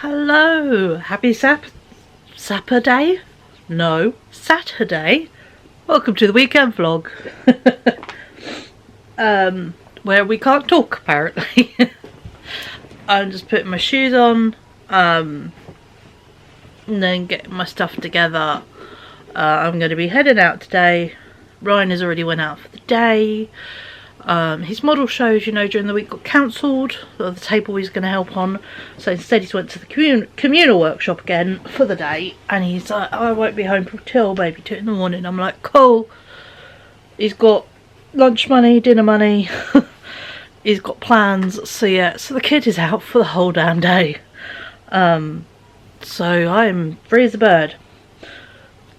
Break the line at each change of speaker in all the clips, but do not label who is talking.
Hello, happy Saturday? No, Saturday. Welcome to the weekend vlog. Where we can't talk apparently. I'm just putting my shoes on, and then getting my stuff together. I'm going to be heading out today. Ryan has already went out for the day. His model shows, you know, during the week got cancelled, the table he's going to help on, so instead he's went to the communal workshop again for the day, and he's like, oh, I won't be home till maybe 2 in the morning. I'm like, cool. He's got lunch money, dinner money, he's got plans, so yeah, so the kid is out for the whole damn day. So I'm free as a bird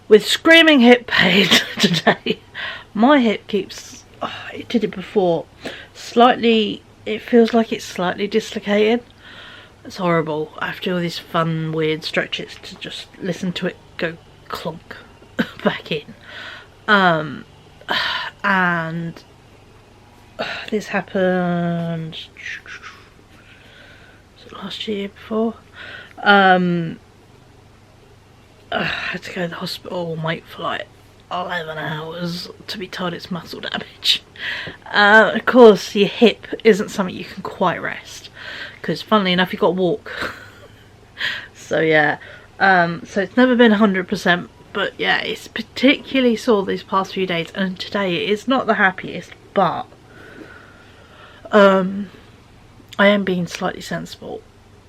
with screaming hip pain today. My hip keeps, it did it before, slightly, it feels like it's slightly dislocated. It's horrible. I have to do all these fun weird stretches to just listen to it go clunk back in. And this happened last year before. I had to go to the hospital and wait for like 11 hours to be told it's muscle damage. Of course your hip isn't something you can quite rest, because funnily enough you've got to walk. So yeah, so it's never been 100%, but yeah, it's particularly sore these past few days, and today it is not the happiest, but I am being slightly sensible.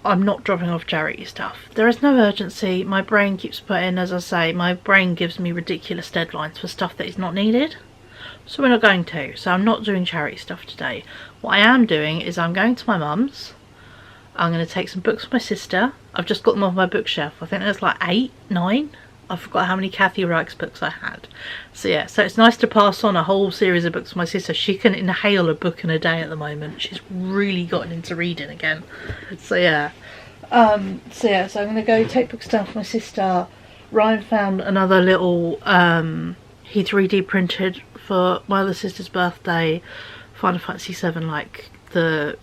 I'm not dropping off charity stuff. There is no urgency. My brain keeps putting, as I say, my brain gives me ridiculous deadlines for stuff that is not needed. So we're not going to. So I'm not doing charity stuff today. What I am doing is I'm going to my mum's. I'm going to take some books with my sister. I've just got them off my bookshelf. I think there's like 8, 9. I forgot how many Kathy Reichs books I had. So yeah, so it's nice to pass on a whole series of books to my sister. She can inhale a book in a day at the moment. She's really gotten into reading again. So yeah. So I'm going to go take books down for my sister. Ryan found another little, he 3D printed for my other sister's birthday, Final Fantasy 7, like the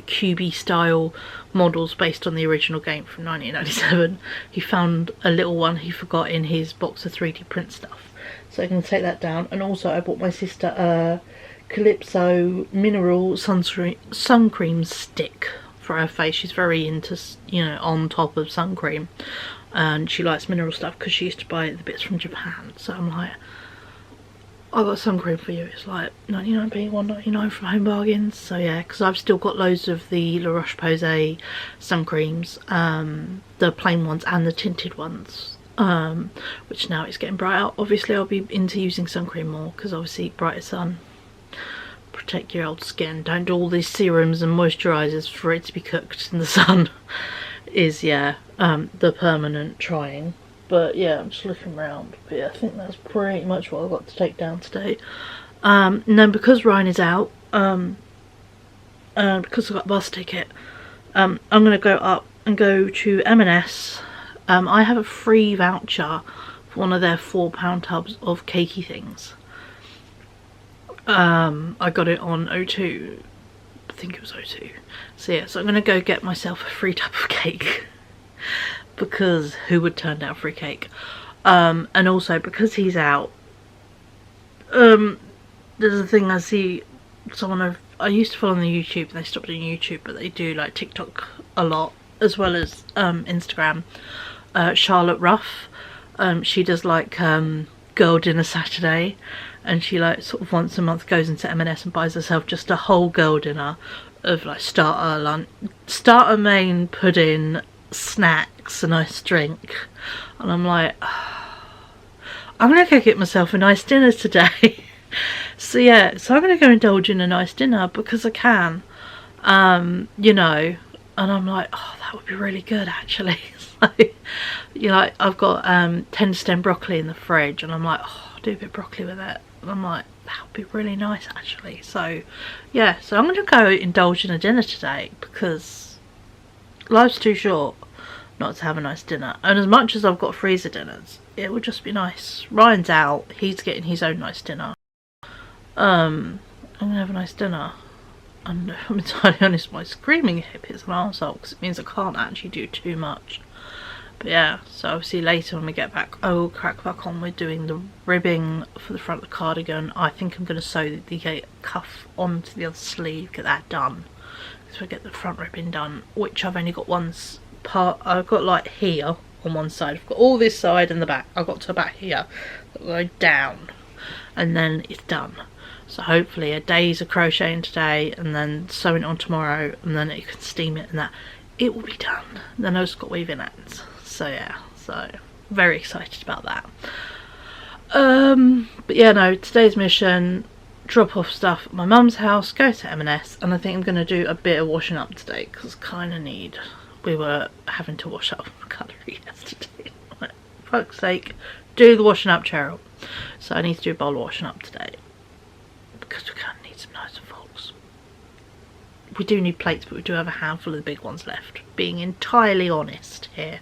cubey style models based on the original game from 1997. He found a little one he forgot in his box of 3D print stuff, so I'm going to take that down. And also I bought my sister a Calypso mineral sun cream stick for her face. She's very into, you know, on top of sun cream, and she likes mineral stuff because she used to buy the bits from Japan. So I'm like, I got sun cream for you. It's like 99p, 1.99 from Home Bargains. So yeah, because I've still got loads of the La Roche-Posay sun creams, the plain ones and the tinted ones, which now it's getting bright out. Obviously I'll be into using sun cream more, because obviously brighter sun, protect your old skin. Don't do all these serums and moisturisers for it to be cooked in the sun. Is yeah, the permanent trying. But yeah, I'm just looking around. But yeah, I think that's pretty much what I've got to take down today. And then because Ryan is out, because I've got a bus ticket, I'm going to go up and go to M&S. I have a free voucher for one of their £4 tubs of cakey things. I got it on O2. I think it was O2. So yeah, so I'm going to go get myself a free tub of cake. Because who would turn down free cake? And also because he's out, there's a thing I see someone I used to follow on the YouTube, and they stopped doing YouTube, but they do like TikTok a lot, as well as Instagram. Charlotte Ruff, she does like Girl Dinner Saturday, and she like sort of once a month goes into M&S and buys herself just a whole girl dinner of like starter, main, pudding, snacks, a nice drink. And I'm like, I'm gonna go get myself a nice dinner today. So yeah, so I'm gonna go indulge in a nice dinner because I can, you know. And I'm like, oh, that would be really good actually. So, you know, I've got 10 stem broccoli in the fridge, and I'm like, oh, I'll do a bit of broccoli with it. And I'm like, that would be really nice actually. So yeah, so I'm gonna go indulge in a dinner today, because life's too short not to have a nice dinner. And as much as I've got freezer dinners, it would just be nice. Ryan's out, he's getting his own nice dinner. I'm gonna have a nice dinner. And I'm entirely honest, my screaming hip is an arsehole because it means I can't actually do too much. But yeah, so obviously later when we get back, I will crack back on with doing the ribbing for the front of the cardigan. I think I'm going to sew the cuff onto the other sleeve, get that done. So I get the front ribbing done, which I've only got one part. I've got like here on one side. I've got all this side and the back. I've got to about here, go down, and then it's done. So hopefully a day's of crocheting today and then sewing it on tomorrow, and then you can steam it and that. It will be done. Then I've just got weaving ends. So yeah, so very excited about that. But yeah, no, today's mission, drop off stuff at my mum's house, go to M&S, and I think I'm going to do a bit of washing up today because kind of need. We were having to wash up the cutlery yesterday. Like, for fuck's sake, do the washing up, Cheryl. So I need to do a bowl of washing up today because we kind of need some knives and forks. We do need plates, but we do have a handful of the big ones left, being entirely honest here,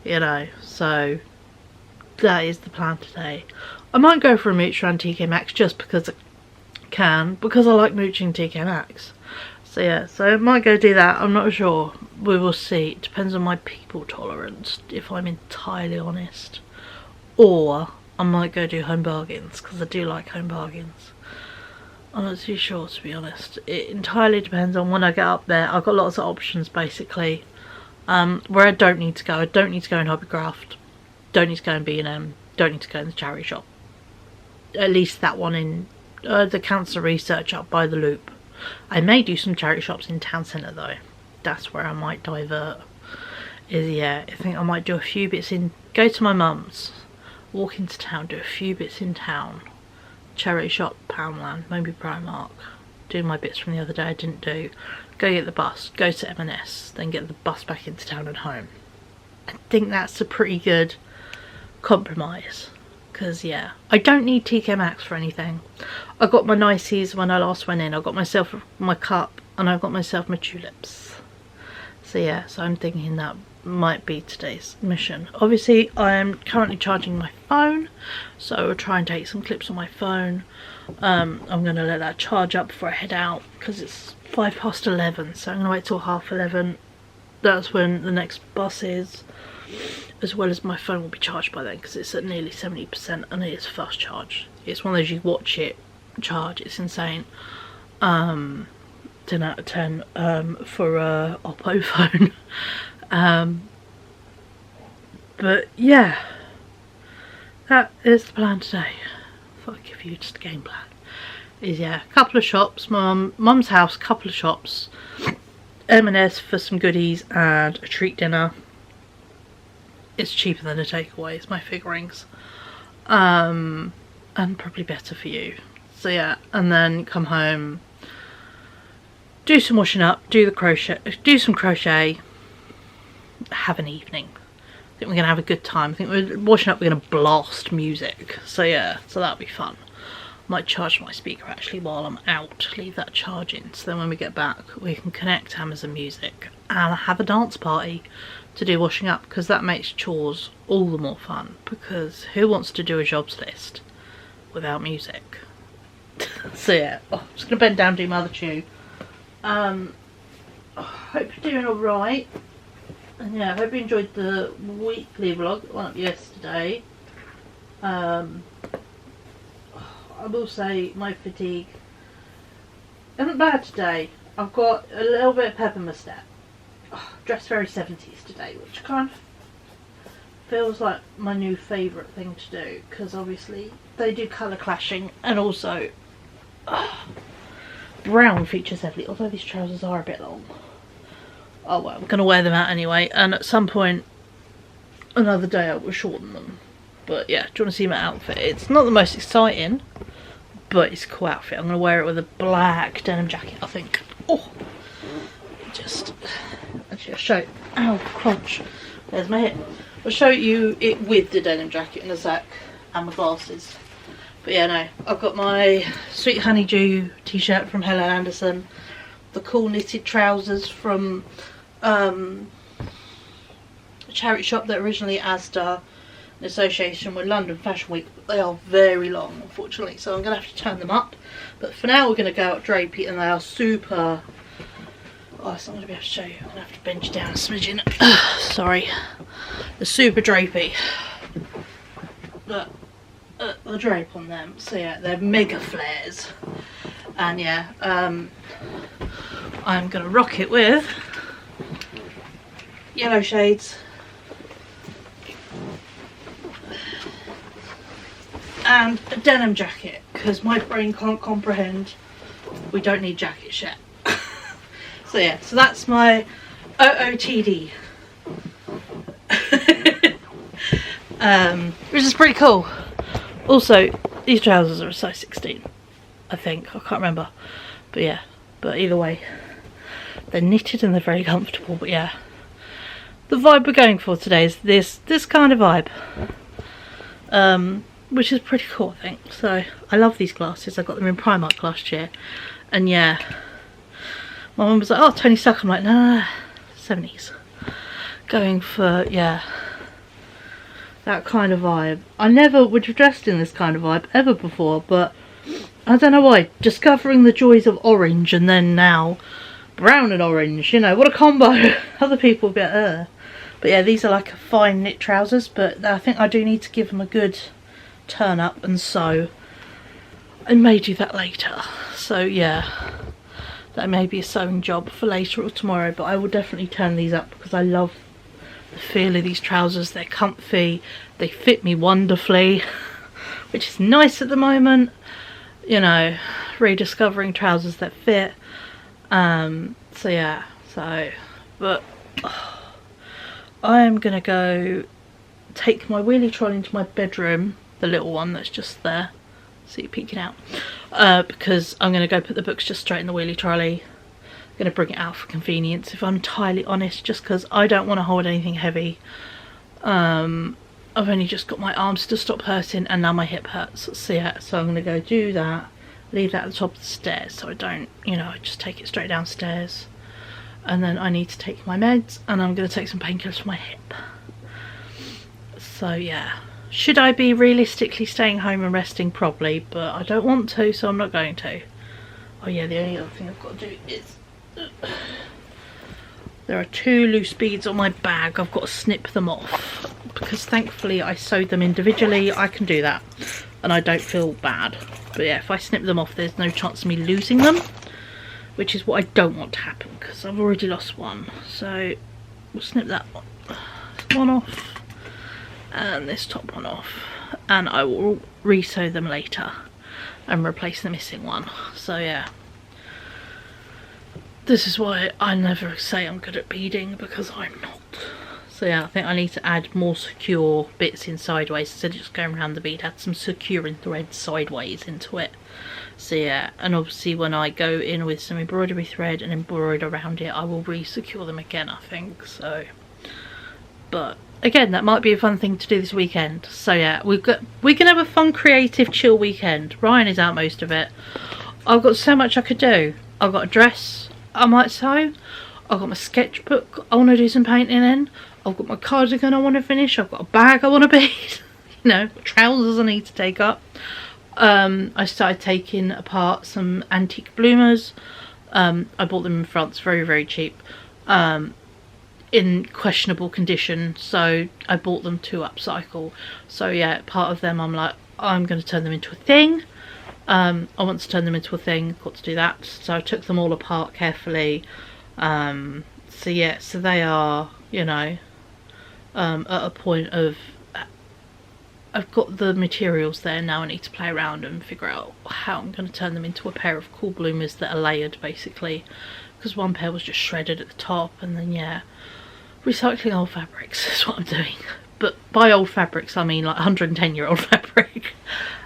you know. So that is the plan today. I might go for a mooch around TK Maxx just because I can, because I like mooching TK Maxx. So yeah, so I might go do that. I'm not sure. We will see. It depends on my people tolerance, if I'm entirely honest. Or I might go do Home Bargains, because I do like Home Bargains. I'm not too sure, to be honest. It entirely depends on when I get up there. I've got lots of options, basically. Where I don't need to go. I don't need to go in Hobbycraft. Don't need to go in B&M. Don't need to go in the charity shop. At least that one in the Cancer Research up by the Loop. I may do some charity shops in town centre though. That's where I might divert. Yeah, I think I might do a few bits in. Go to my mum's, walk into town, do a few bits in town. Charity shop, Poundland, maybe Primark. Do my bits from the other day I didn't do. Go get the bus, go to M&S, then get the bus back into town and home. I think that's a pretty good compromise. Because yeah, I don't need TK Maxx for anything. I got my niceties when I last went in. I got myself my cup and I got myself my tulips. So yeah, so I'm thinking that might be today's mission. Obviously I am currently charging my phone, so I'll try and take some clips on my phone. I'm going to let that charge up before I head out because it's 11:05, so I'm going to wait till 11:30. That's when the next bus is. As well as my phone will be charged by then because it's at nearly 70% and it is fast charge. It's one of those you watch it charge, it's insane. 10 out of 10 for a Oppo phone. But yeah, that is the plan today. If I give you just a game plan, is yeah, a couple of shops, mum's house, couple of shops, M&S for some goodies and a treat dinner. It's cheaper than a takeaway, it's my figurings. And probably better for you. So yeah, and then come home, do some washing up, do some crochet, have an evening. I think we're gonna have a good time. I think we're washing up, we're gonna blast music. So yeah, so that'll be fun. Might charge my speaker actually while I'm out, leave that charging, so then when we get back we can connect Amazon Music and have a dance party to do washing up, because that makes chores all the more fun, because who wants to do a jobs list without music? So yeah, I'm just going to bend down and do my other chew. Hope you're doing alright, and yeah, I hope you enjoyed the weekly vlog that went up yesterday. I will say my fatigue isn't bad today. I've got a little bit of pep in my step. Dressed very 70s today, which kind of feels like my new favourite thing to do, because obviously they do colour clashing, and also brown features heavily, although these trousers are a bit long. Oh well, I'm going to wear them out anyway, and at some point another day I will shorten them. But yeah, do you want to see my outfit? It's not the most exciting, but it's a cool outfit. I'm going to wear it with a black denim jacket, I think. Oh, actually I'll show, ow, crunch, there's my hip. I'll show you it with the denim jacket in a sec, and my glasses. But yeah, no, I've got my Sweet Honeydew t-shirt from Helen Anderson, the cool knitted trousers from a charity shop that originally Asda in association with London Fashion Week, but they are very long, unfortunately, so I'm going to have to turn them up. But for now, we're going to go out drapey, and they are super... Oh, it's not going to be able to show you. I'm going to have to bench down a smidgen. Sorry. They're super drapey. Look, the drape on them. So yeah, they're mega flares. And yeah, I'm going to rock it with yellow shades and a denim jacket, because my brain can't comprehend we don't need jackets yet. So yeah, so that's my OOTD. Which is pretty cool. Also, these trousers are a size 16, I think. I can't remember. But yeah, but either way, they're knitted and they're very comfortable. But yeah, the vibe we're going for today is this kind of vibe. Which is pretty cool, I think. So I love these glasses. I got them in Primark last year. And yeah, my mum was like, oh, Tony Stark. I'm like, nah, 70s. Going for, yeah, that kind of vibe. I never would have dressed in this kind of vibe ever before, but I don't know why. Discovering the joys of orange, and then now brown and orange, you know, what a combo. Other people get, But yeah, these are like fine knit trousers, but I think I do need to give them a good turn up and sew. I may do that later. So yeah, that may be a sewing job for later or tomorrow, but I will definitely turn these up because I love the feel of these trousers. They're comfy, they fit me wonderfully, which is nice at the moment, you know, rediscovering trousers that fit. So yeah, but I am gonna go take my wheelie trolley into my bedroom, the little one that's just there, see you peeking out, because I'm gonna go put the books just straight in the wheelie trolley. I'm gonna bring it out for convenience, if I'm entirely honest, just because I don't want to hold anything heavy. I've only just got my arms to stop hurting, and now my hip hurts. So yeah, so I'm gonna go do that, leave that at the top of the stairs, so I don't, you know, I just take it straight downstairs. And then I need to take my meds, and I'm going to take some painkillers for my hip. So yeah, should I be realistically staying home and resting? Probably, but I don't want to, so I'm not going to. Oh yeah, the only other thing I've got to do is there are 2 loose beads on my bag. I've got to snip them off because thankfully I sewed them individually. I can do that and I don't feel bad. But yeah, if I snip them off, there's no chance of me losing them, which is what I don't want to happen because I've already lost one. So we'll snip that one off and this top one off, and I will re-sew them later and replace the missing one. So yeah, this is why I never say I'm good at beading, because I'm not. So yeah, I think I need to add more secure bits in sideways instead of just going around the bead. Add some securing thread sideways into it. So yeah, and obviously when I go in with some embroidery thread and embroider around it, I will re-secure them again, I think. So, but again, that might be a fun thing to do this weekend. So yeah, we can have a fun, creative, chill weekend. Ryan is out most of it. I've got so much I could do. I've got a dress I might sew. I've got my sketchbook I want to do some painting in. I've got my cardigan I want to finish. I've got a bag I want to bead. You know, trousers I need to take up. I started taking apart some antique bloomers. I bought them in France, very, very cheap. In questionable condition, so I bought them to upcycle. So yeah, part of them I'm like, I'm going to turn them into a thing. I want to turn them into a thing, got to do that. So I took them all apart carefully. So yeah, so they are, you know, at a point of, I've got the materials there now. I need to play around and figure out how I'm going to turn them into a pair of cool bloomers that are layered, basically, because one pair was just shredded at the top. And then yeah, recycling old fabrics is what I'm doing. But by old fabrics I mean like 110-year-old fabric.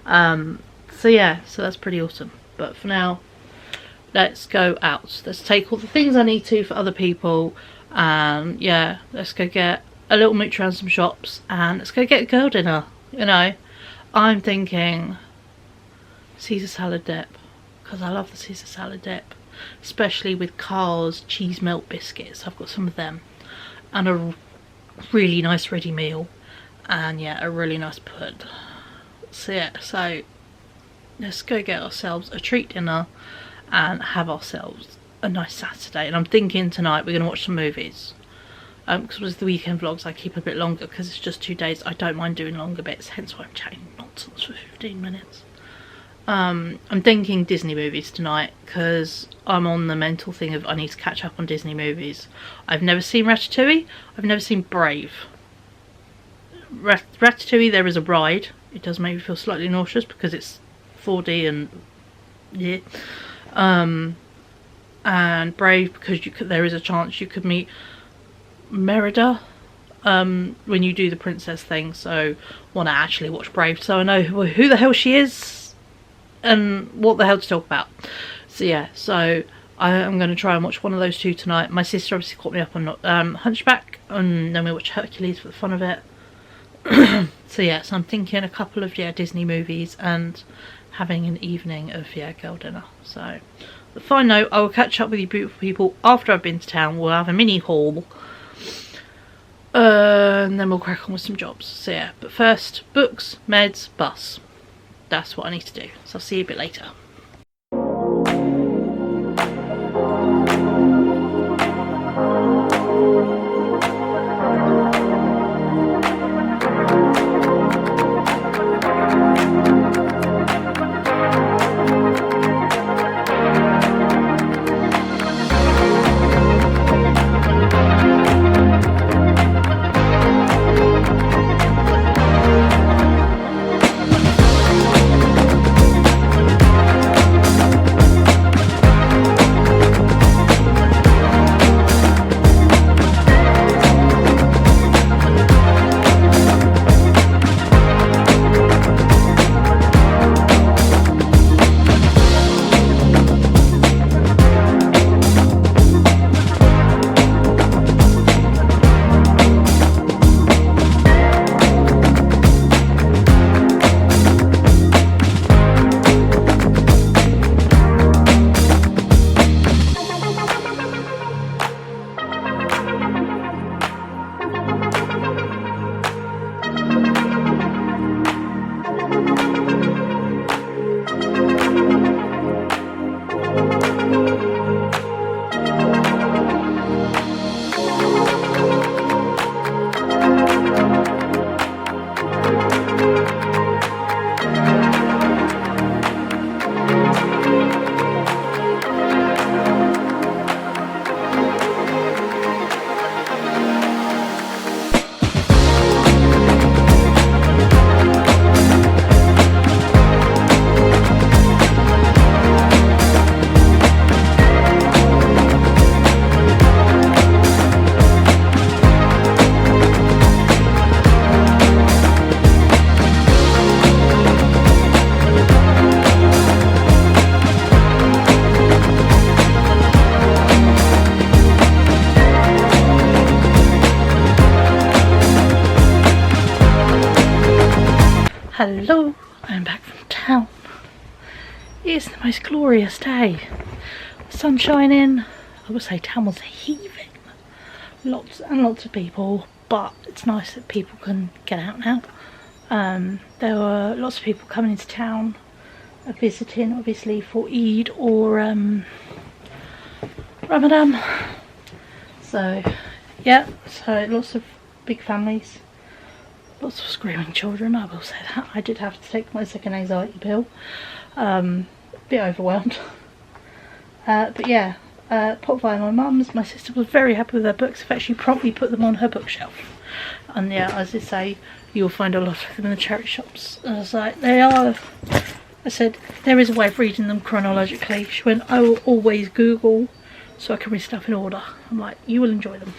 So yeah, so that's pretty awesome. But for now, let's go out. Let's take all the things I need to for other people, and yeah, let's go get a little mooch around some shops, and let's go get a girl dinner. You know, I'm thinking Caesar salad dip, because I love the Caesar salad dip, especially with Carl's cheese melt biscuits. I've got some of them, and a really nice ready meal, and yeah, a really nice pud. So yeah, so let's go get ourselves a treat dinner and have ourselves a nice Saturday. And I'm thinking tonight we're going to watch some movies. Because with the weekend vlogs I keep a bit longer because it's just 2 days. I don't mind doing longer bits, hence why I'm chatting nonsense for 15 minutes. I'm thinking Disney movies tonight because I'm on the mental thing of I need to catch up on Disney movies. I've never seen Ratatouille. I've never seen Brave. Ratatouille, there is a ride. It does make me feel slightly nauseous because it's 4D and yeah. And Brave because there is a chance you could meet Merida when you do the princess thing. So want to actually watch Brave so I know who the hell she is and what the hell to talk about. So yeah, so I'm going to try and watch one of those two tonight. My sister obviously caught me up on Hunchback, and then we watch Hercules for the fun of it. So yeah, so I'm thinking a couple of Disney movies and having an evening of girl dinner. So the fine note, I will catch up with you beautiful people after I've been to town. We'll have a mini haul, and then we'll crack on with some jobs. So yeah, but first, books, meds, bus. That's what I need to do. So I'll see you a bit later. Hello, I'm back from town. It's the most glorious day. The sun's shining. I would say town was heaving. Lots and lots of people, but it's nice that people can get out now. There were lots of people coming into town, visiting obviously for Eid or Ramadan. So yeah, so lots of big families. Lots of screaming children, I will say that. I did have to take my second anxiety pill. A bit overwhelmed. But yeah, popped by my mum's. My sister was very happy with her books. In fact, she promptly put them on her bookshelf. And yeah, as I say, you'll find a lot of them in the charity shops. And I was like, they are... I said, there is a way of reading them chronologically. She went, I will always Google so I can read stuff in order. I'm like, you will enjoy them.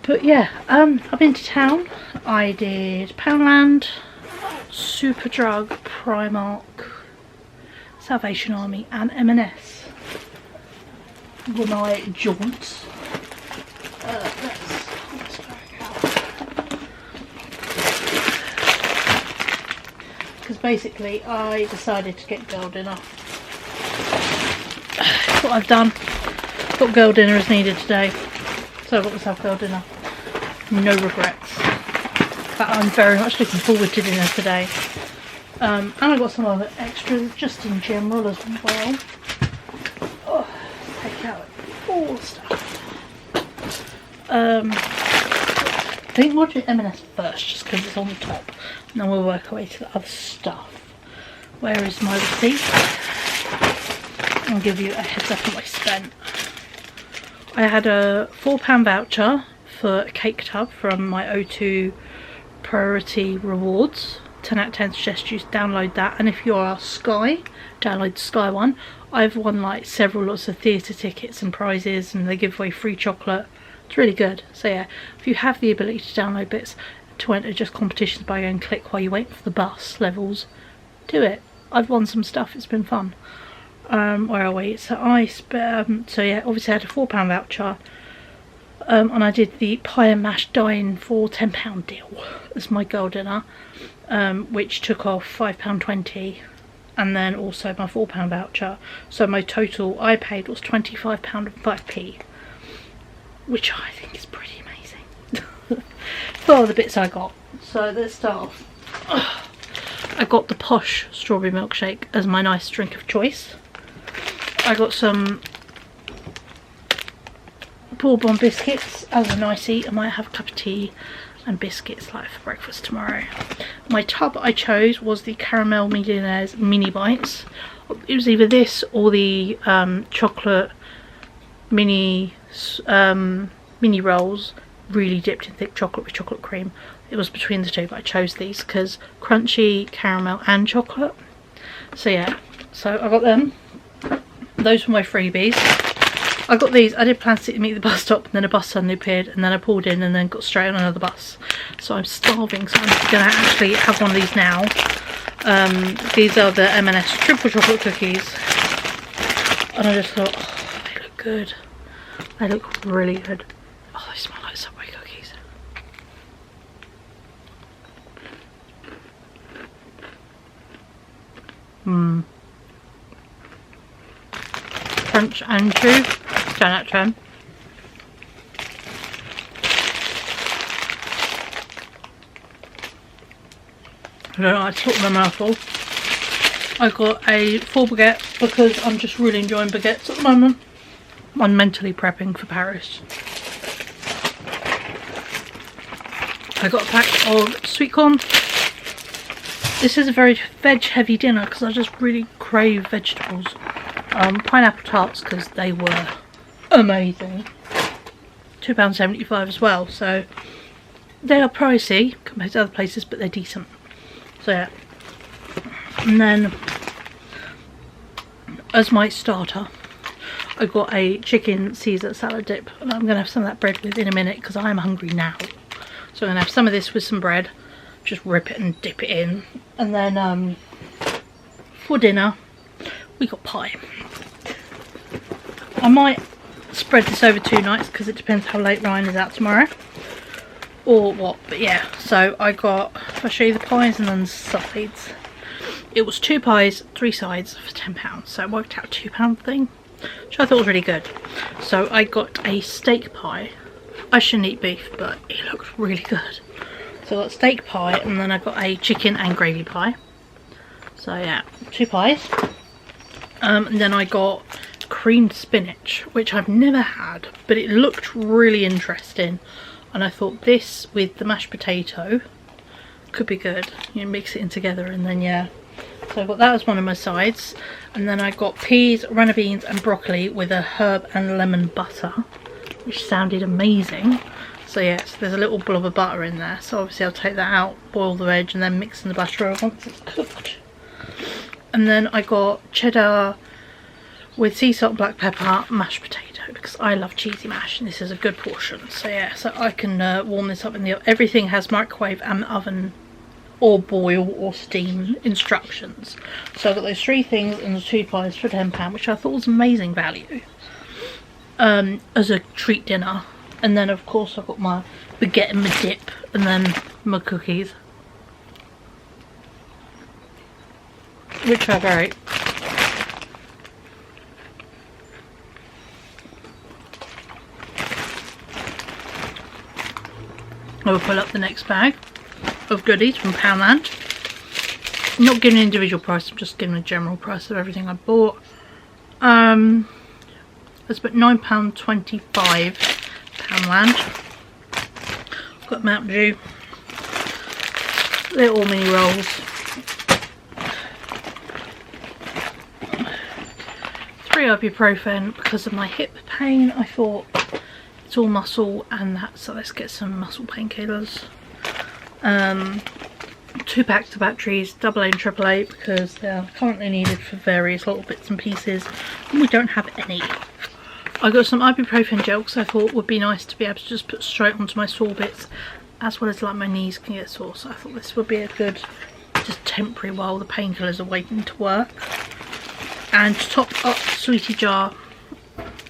But yeah, I've been to town. I did Poundland, Superdrug, Primark, Salvation Army and M&S were my jaunts. Because basically I decided to get girl dinner. That's what I've done. Got girl dinner as needed today. So I got myself girl dinner. No regrets. but I'm very much looking forward to dinner today. And I got some other extras just in general as well. Oh, take out all the stuff. I think we'll do M&S first just because it's on the top, and then we'll work our way to the other stuff. Where is my receipt? I'll give you a heads up on what I spent. I had a £4 voucher for a cake tub from my O2 Priority Rewards. 10 out of 10 suggest you download that, and if you're a Sky, download the Sky one. I've won like lots of theatre tickets and prizes, and they give away free chocolate. It's really good. So yeah, if you have the ability to download bits to enter just competitions by going click while you wait for the bus levels, do it. I've won some stuff, it's been fun. Where are we? So so yeah, obviously I had a £4 voucher, and I did the pie and mash dine for £10 deal as my girl dinner, which took off £5.20, and then also my £4 voucher. So my total I paid was £25 and 5p, which I think is pretty amazing for all the bits I got. So let's start off. I got the Posh strawberry milkshake as my nice drink of choice. I got some bourbon biscuits as a nicey. I might have a cup of tea and biscuits like for breakfast tomorrow. My tub I chose was the Caramel Millionaires mini bites. It was either this or the chocolate mini rolls, really dipped in thick chocolate with chocolate cream. It was between the two, but I chose these because crunchy caramel and chocolate. So yeah, so I got them. Those were my freebies. I got these. I did plan to meet the bus stop, and then a bus suddenly appeared, and then I pulled in and then got straight on another bus. So I'm starving, so I'm going to actually have one of these now. These are the M&S triple chocolate cookies, and I just thought, oh, they look good. They look really good. Oh, they smell like Subway cookies. Crunch and chew. 10 out of 10. I don't know, I took my mouthful. I got a full baguette because I'm just really enjoying baguettes at the moment. I'm mentally prepping for Paris. I got a pack of sweet corn. This is a very veg heavy dinner because I just really crave vegetables. Pineapple tarts because they were amazing. £2.75 as well, so they are pricey compared to other places, but they're decent. So yeah. And then as my starter, I got a chicken Caesar salad dip, and I'm going to have some of that bread with in a minute because I am hungry now. So I'm going to have some of this with some bread, just rip it and dip it in. And then for dinner we got pie. I might spread this over 2 nights because it depends how late Ryan is out tomorrow or what, but yeah. So I got, if I show you the pies and then the sides, it was 2 pies, 3 sides for £10, so it worked out a £2 thing, which I thought was really good. So I got a steak pie. I shouldn't eat beef, but it looked really good. So I got steak pie, and then I got a chicken and gravy pie. So yeah, 2 pies. And then I got creamed spinach, which I've never had, but it looked really interesting, and I thought this with the mashed potato could be good. You mix it in together, and then yeah. So I got that as one of my sides, and then I got peas, runner beans and broccoli with a herb and lemon butter, which sounded amazing. So yes, there's a little blob of butter in there, so obviously I'll take that out, boil the veg, and then mix in the butter once it's cooked. And then I got cheddar with sea salt, black pepper, mashed potato, because I love cheesy mash, and this is a good portion. So yeah, so I can warm this up in the oven. Everything has microwave and oven or boil or steam instructions. So I got those 3 things and the 2 pies for £10, which I thought was amazing value as a treat dinner. And then of course I've got my baguette and my dip, and then my cookies, which are great. I will pull up the next bag. of goodies from Poundland. I'm not giving an individual price, I'm just giving a general price of everything I bought. It's about £9.25 Poundland. I've got Mountain Dew, little mini rolls, 3 ibuprofen because of my hip pain. I thought it's all muscle and that, so let's get some muscle painkillers. 2 packs of batteries, AA and AAA, because they are currently needed for various little bits and pieces, and we don't have any. I got some ibuprofen gel because I thought it would be nice to be able to just put straight onto my sore bits, as well as like my knees can get sore, so I thought this would be a good just temporary while the painkillers are waiting to work. And to top up the sweetie jar,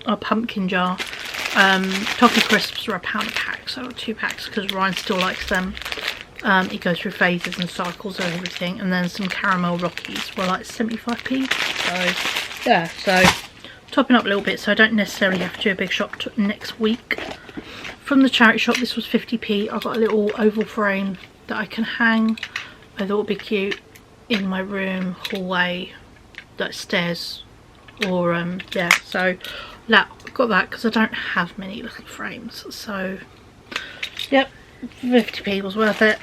or pumpkin jar, toffee crisps are £1 a pack, so I got 2 packs because Ryan still likes them. It goes through phases and cycles and everything, and then some caramel rockies were like 75p, so yeah, so topping up a little bit so I don't necessarily have to do a big shop next week. From the charity shop, this was 50p. I got a little oval frame that I can hang. I thought it would be cute in my room, hallway, like stairs, or yeah, so that, got that because I don't have many little frames, so yep, 50p was worth it.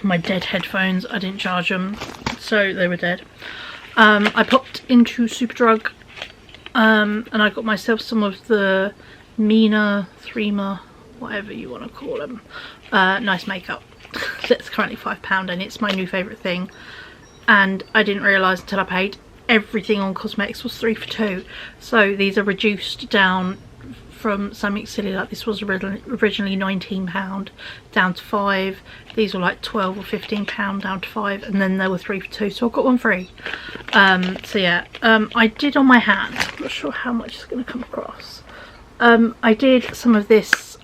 My dead headphones, I didn't charge them, so they were dead. I popped into Superdrug and I got myself some of the Mina, Threema, whatever you want to call them, nice makeup. That's currently £5 and it's my new favourite thing, and I didn't realise until I paid everything on cosmetics was 3 for 2, so these are reduced down from something silly like this was originally £19 down to 5. These were like £12 or £15 down to 5, and then they were 3 for 2, so I got one free. So yeah, I did on my hand, I'm not sure how much it's going to come across. I did some of this,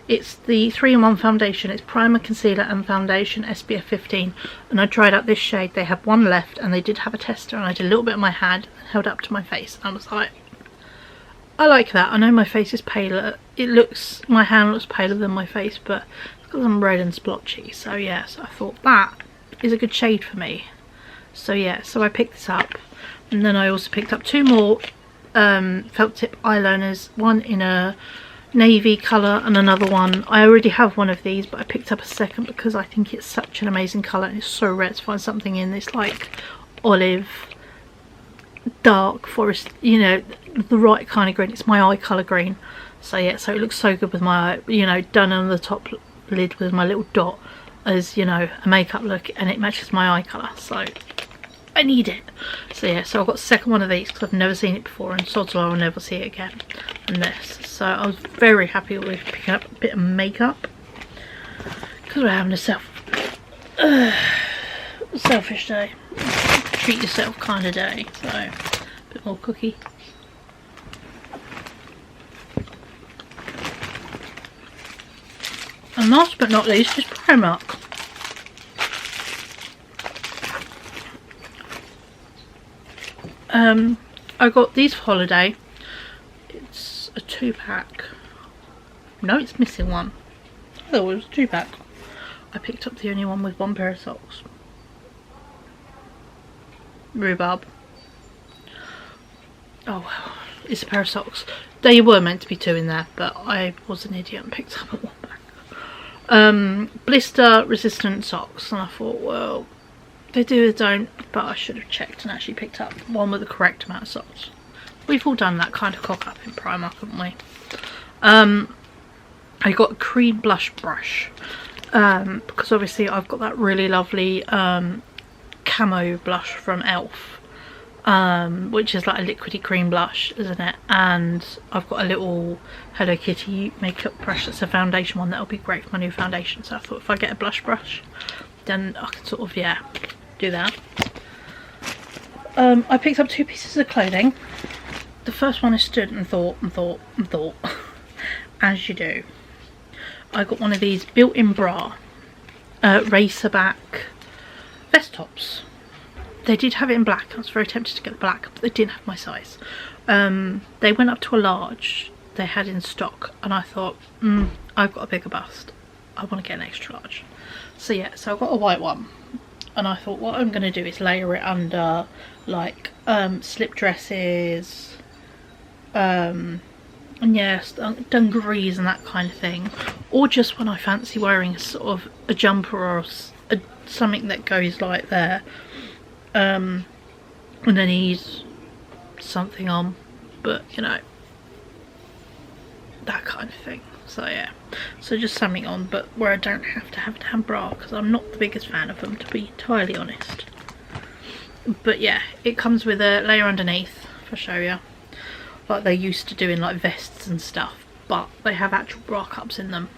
it's the 3-in-1 foundation. It's primer, concealer and foundation, SPF 15, and I tried out this shade. They have one left and they did have a tester, and I did a little bit on my hand and held up to my face, and I was like, I like that. I know my face is paler, my hand looks paler than my face, but it's because I'm red and splotchy, so yeah, so I thought that is a good shade for me. So yeah, so I picked this up, and then I also picked up 2 more felt tip eyeliners, one in a navy colour and another one. I already have one of these, but I picked up a second because I think it's such an amazing colour, and it's so rare to find something in this like olive, dark forest, you know, the right kind of green. It's my eye colour green, so yeah, so it looks so good with my eye, you know, done on the top lid with my little dot as, you know, a makeup look, and it matches my eye colour, so I need it. So yeah, so I got the second one of these because I've never seen it before, and sod's law, I'll never see it again. And this, so I was very happy with picking up a bit of makeup because we're having a selfish day, treat yourself kind of day. So a bit more cookie. And last but not least is Primark. I got these for holiday. It's a 2-pack. No, it's missing one. Oh, it was a 2-pack. I picked up the only one with 1 pair of socks. Rhubarb. Oh well, it's a pair of socks. They were meant to be 2 in there, but I was an idiot and picked up a 1 pack. Blister resistant socks, and I thought, well, they do or don't, but I should have checked and actually picked up one with the correct amount of socks. We've all done that kind of cock up in Primark, haven't we? I got a cream blush brush because obviously I've got that really lovely camo blush from Elf, which is like a liquidy cream blush, isn't it? And I've got a little Hello Kitty makeup brush that's a foundation one that'll be great for my new foundation, so I thought if I get a blush brush then I can sort of, yeah, do that. I picked up 2 pieces of clothing. The first one I stood and thought as you do. I got one of these built-in bra racer back vest tops. They did have it in black. I was very tempted to get the black, but they didn't have my size. They went up to a large they had in stock, and I thought, I've got a bigger bust. I want to get an extra large. So yeah, so I've got a white one, and I thought what I'm going to do is layer it under like slip dresses, and yes, dungarees and that kind of thing, or just when I fancy wearing a sort of a jumper or something that goes like there, and then need something on, but you know, that kind of thing. So yeah, so just something on, but where I don't have to have a damn bra, because I'm not the biggest fan of them, to be entirely honest. But yeah, it comes with a layer underneath, if I show you, like they used to do in like vests and stuff, but they have actual bra cups in them,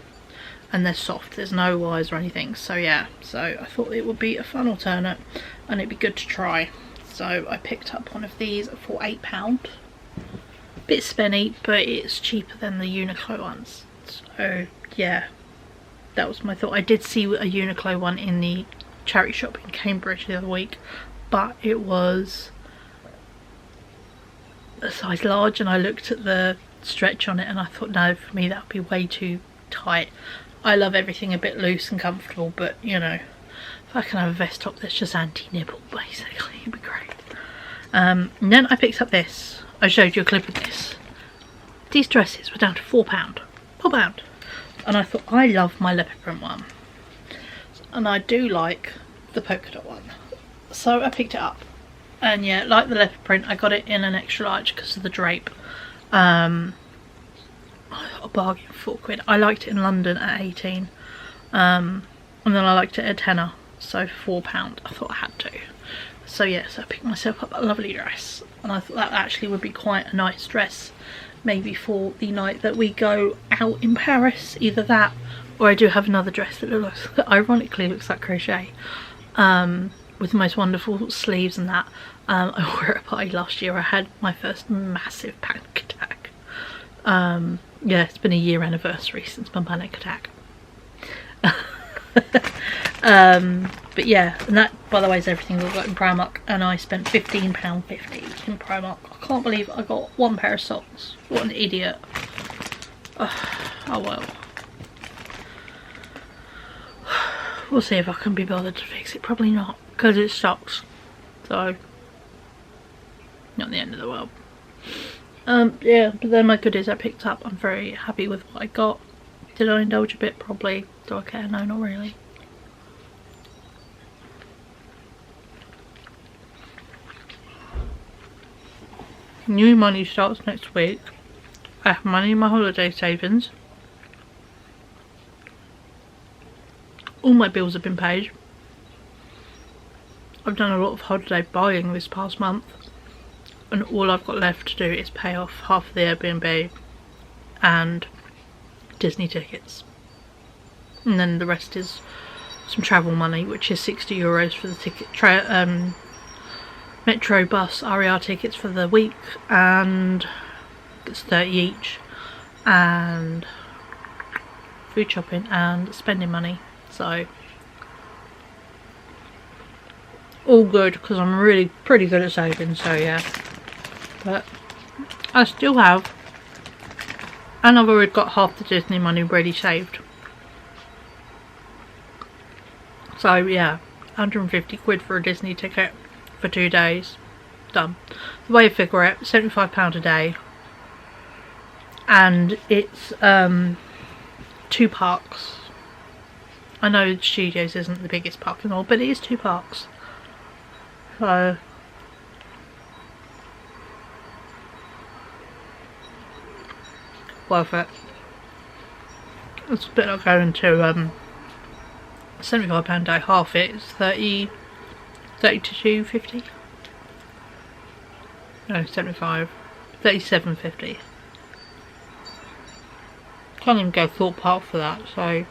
and they're soft, there's no wires or anything. So yeah, so I thought it would be a fun alternate and it'd be good to try. So I picked up one of these for £8. Bit spenny, but it's cheaper than the Uniqlo ones. So yeah, that was my thought. I did see a Uniqlo one in the charity shop in Cambridge the other week, but it was a size large, and I looked at the stretch on it and I thought, no, for me that would be way too tight. I love everything a bit loose and comfortable, but you know, if I can have a vest top that's just anti-nibble basically, it'd be great. And then I picked up this. I showed you a clip of this. These dresses were down to £4. £4. And I thought, I love my leopard print one, and I do like the polka dot one, so I picked it up. And yeah, like the leopard print, I got it in an extra large because of the drape. I got a bargain for £4. I liked it in London at 18, and then I liked it at tenner, so £4 I thought I had to. So yeah, so I picked myself up a lovely dress, and I thought that actually would be quite a nice dress, maybe for the night that we go out in Paris. Either that, or I do have another dress that looks, ironically looks like crochet, with the most wonderful sleeves and that. I wore it at a party last year. I had my first massive panic attack. Yeah, it's been a year anniversary since my panic attack. But yeah, and that, by the way, is everything I got in Primark, and I spent £15.50 in Primark. I can't believe I got one pair of socks. What an idiot. Oh well. We'll see if I can be bothered to fix it. Probably not, because it's socks. So, not the end of the world. Yeah, but then my goodies I picked up, I'm very happy with what I got. Did I indulge a bit? Probably. Do I care? No, not really. New money starts next week. I have money in my holiday savings. All my bills have been paid. I've done a lot of holiday buying this past month, and all I've got left to do is pay off half of the Airbnb and Disney tickets, and then the rest is some travel money, which is €60 for the ticket, Metro bus RER tickets for the week, and it's 30 each, and food shopping and spending money. So all good, because I'm really pretty good at saving. So yeah, but I still have, and I've already got half the Disney money ready saved. So yeah, 150 quid for a Disney ticket for 2 days, done. The way I figure it, £75 a day, and it's 2 parks. I know Studios isn't the biggest park in all, but it is 2 parks. So worth it. It's a bit like going to £75 a day, half it is 32.50. No, 75. 37.50. Can't even go Thorpe Park for that, so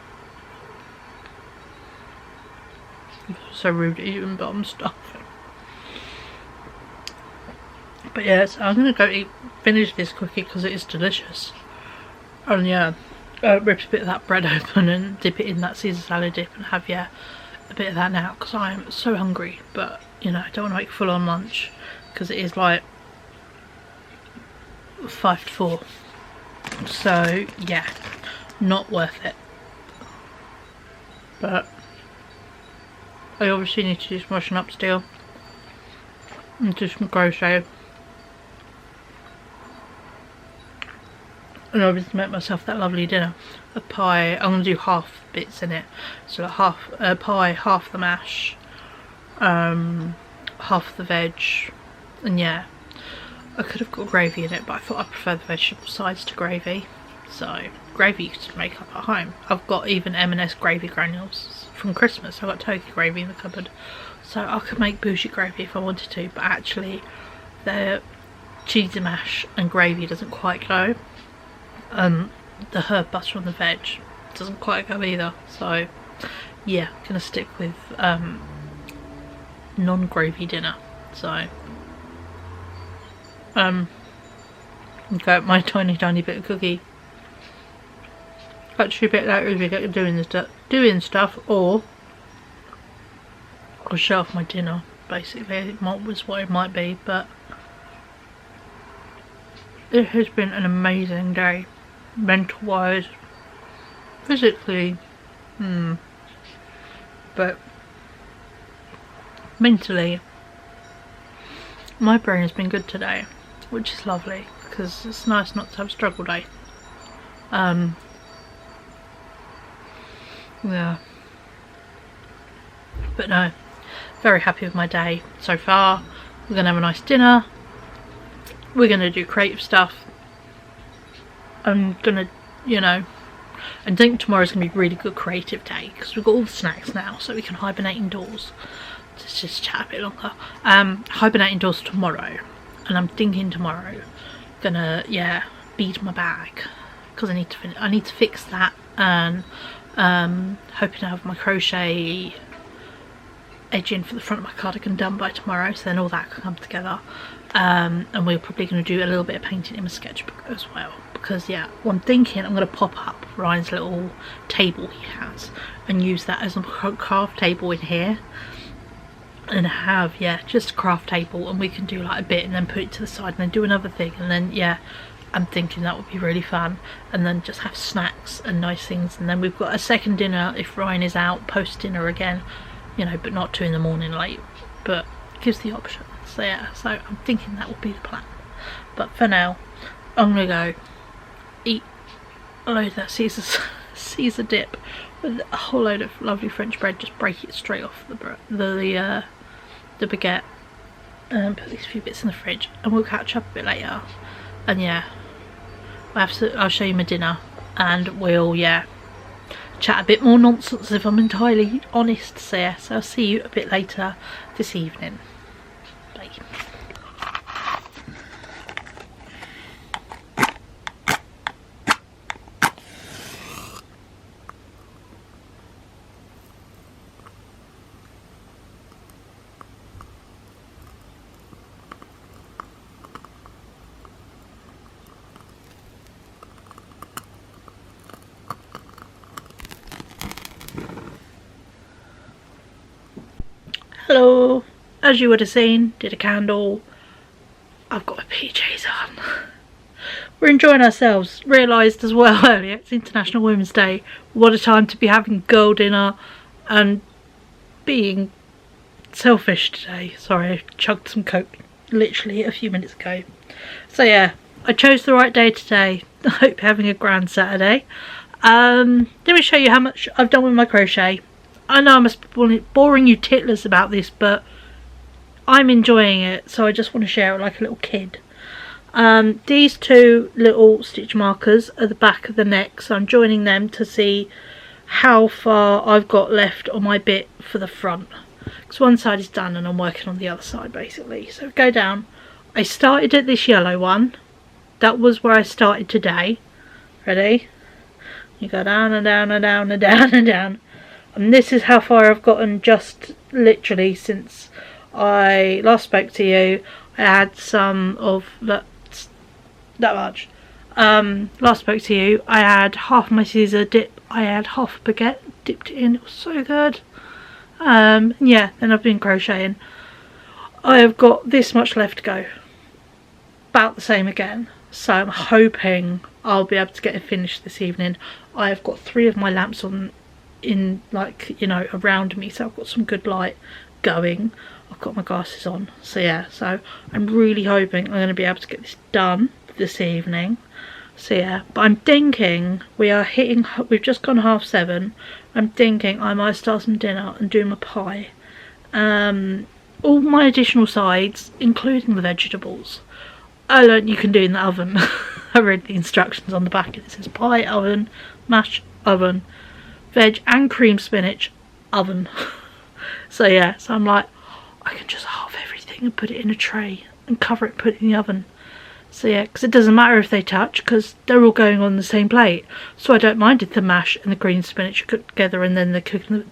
so rude to eat bottom stuff. But yeah, so I'm gonna go finish this cookie because it is delicious. And yeah, rip a bit of that bread open and dip it in that Caesar salad dip and have, yeah, a bit of that now, because I am so hungry. But you know, I don't want to make full on lunch because it is like 5 to 4. So yeah, not worth it. but I obviously need to do some washing up still and do some crochet, and obviously make myself that lovely dinner. A pie, I'm going to do half bits in it, so like half pie, half the mash, half the veg, and yeah, I could have got gravy in it, but I thought I prefer the vegetable sides to gravy. So gravy you can just make up at home. I've got even M&S gravy granules from Christmas. I've got turkey gravy in the cupboard, so I could make bougie gravy if I wanted to, but actually the cheesy mash and gravy doesn't quite go. The herb butter on the veg doesn't quite go either, so yeah, gonna stick with non-gravy dinner. So got my tiny bit of cookie. Actually a bit later as we get doing stuff, or I'll show off my dinner basically. It was what it might be, but it has been an amazing day, mental wise, physically, but mentally my brain has been good today, which is lovely because it's nice not to have a struggle day. Yeah, but no, very happy with my day so far. We're gonna have a nice dinner, we're gonna do creative stuff. I'm gonna, you know, I think tomorrow's gonna be a really good creative day because we've got all the snacks now, so we can hibernate indoors. Let's just chat a bit longer. Hibernate indoors tomorrow, and I'm thinking tomorrow gonna, yeah, bead my bag because I need to fix that, and hoping to have my crochet edging for the front of my cardigan done by tomorrow, so then all that can come together. And we're probably going to do a little bit of painting in my sketchbook as well, because yeah, well, I'm thinking I'm going to pop up Ryan's little table he has and use that as a craft table in here, and have, yeah, just a craft table, and we can do like a bit and then put it to the side and then do another thing, and then yeah, I'm thinking that would be really fun, and then just have snacks and nice things, and then we've got a second dinner if Ryan is out post dinner again, you know, but not 2 in the morning late, but gives the option. So yeah, so I'm thinking that would be the plan, but for now I'm gonna go eat a load of that Caesar dip with a whole load of lovely French bread, just break it straight off the baguette, and put these few bits in the fridge, and we'll catch up a bit later. And yeah, I'll show you my dinner, and we'll, yeah, chat a bit more nonsense if I'm entirely honest. So yeah, so I'll see you a bit later this evening. Bye. Hello, as you would have seen, did a candle. I've got my PJs on. We're enjoying ourselves. Realised as well earlier, it's International Women's Day. What a time to be having girl dinner and being selfish today. Sorry, I chugged some Coke literally a few minutes ago. So yeah, I chose the right day today. I hope you're having a grand Saturday. Let me show you how much I've done with my crochet. I know I must be boring you titlers about this, but I'm enjoying it, so I just want to share it like a little kid. These 2 little stitch markers are the back of the neck, so I'm joining them to see how far I've got left on my bit for the front. Because one side is done and I'm working on the other side basically. So go down. I started at this yellow one. That was where I started today. Ready? You go down and down and down and down and down. And this is how far I've gotten just literally since I last spoke to you. I had some of that much. Last spoke to you, I had half my Caesar dip. I had half a baguette, dipped it in. It was so good. Yeah, then I've been crocheting. I have got this much left to go. About the same again. So I'm hoping I'll be able to get it finished this evening. I have got 3 of my lamps on in, like, you know, around me, so I've got some good light going. I've got my glasses on, so yeah, so I'm really hoping I'm going to be able to get this done this evening. So yeah, but I'm thinking we've just gone 7:30. I'm thinking I might start some dinner and do my pie. All my additional sides, including the vegetables, I learned you can do in the oven. I read the instructions on the back and it says pie oven, mash oven, veg and cream spinach oven. So yeah, so I'm like, I can just halve everything and put it in a tray and cover it, put it in the oven. So yeah, because it doesn't matter if they touch, because they're all going on the same plate. So I don't mind if the mash and the green spinach are cooked together and then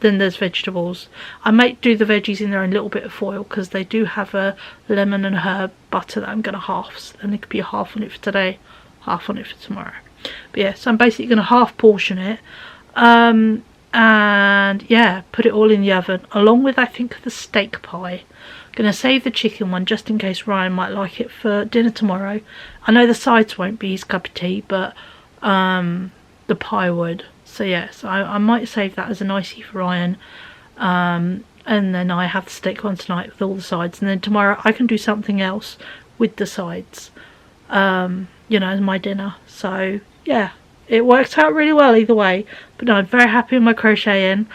then there's vegetables. I might do the veggies in there in a little bit of foil, because they do have a lemon and herb butter that I'm going to half. So then it could be a half on it for today, half on it for tomorrow. But yeah, so I'm basically going to half portion it. And yeah, put it all in the oven, along with, I think, the steak pie. Gonna save the chicken one just in case Ryan might like it for dinner tomorrow. I know the sides won't be his cup of tea, but the pie would. So yeah, so I might save that as a nicey for Ryan. And then I have the steak one tonight with all the sides, and then tomorrow I can do something else with the sides, you know, as my dinner. So yeah, it works out really well either way. But no, I'm very happy with my crocheting.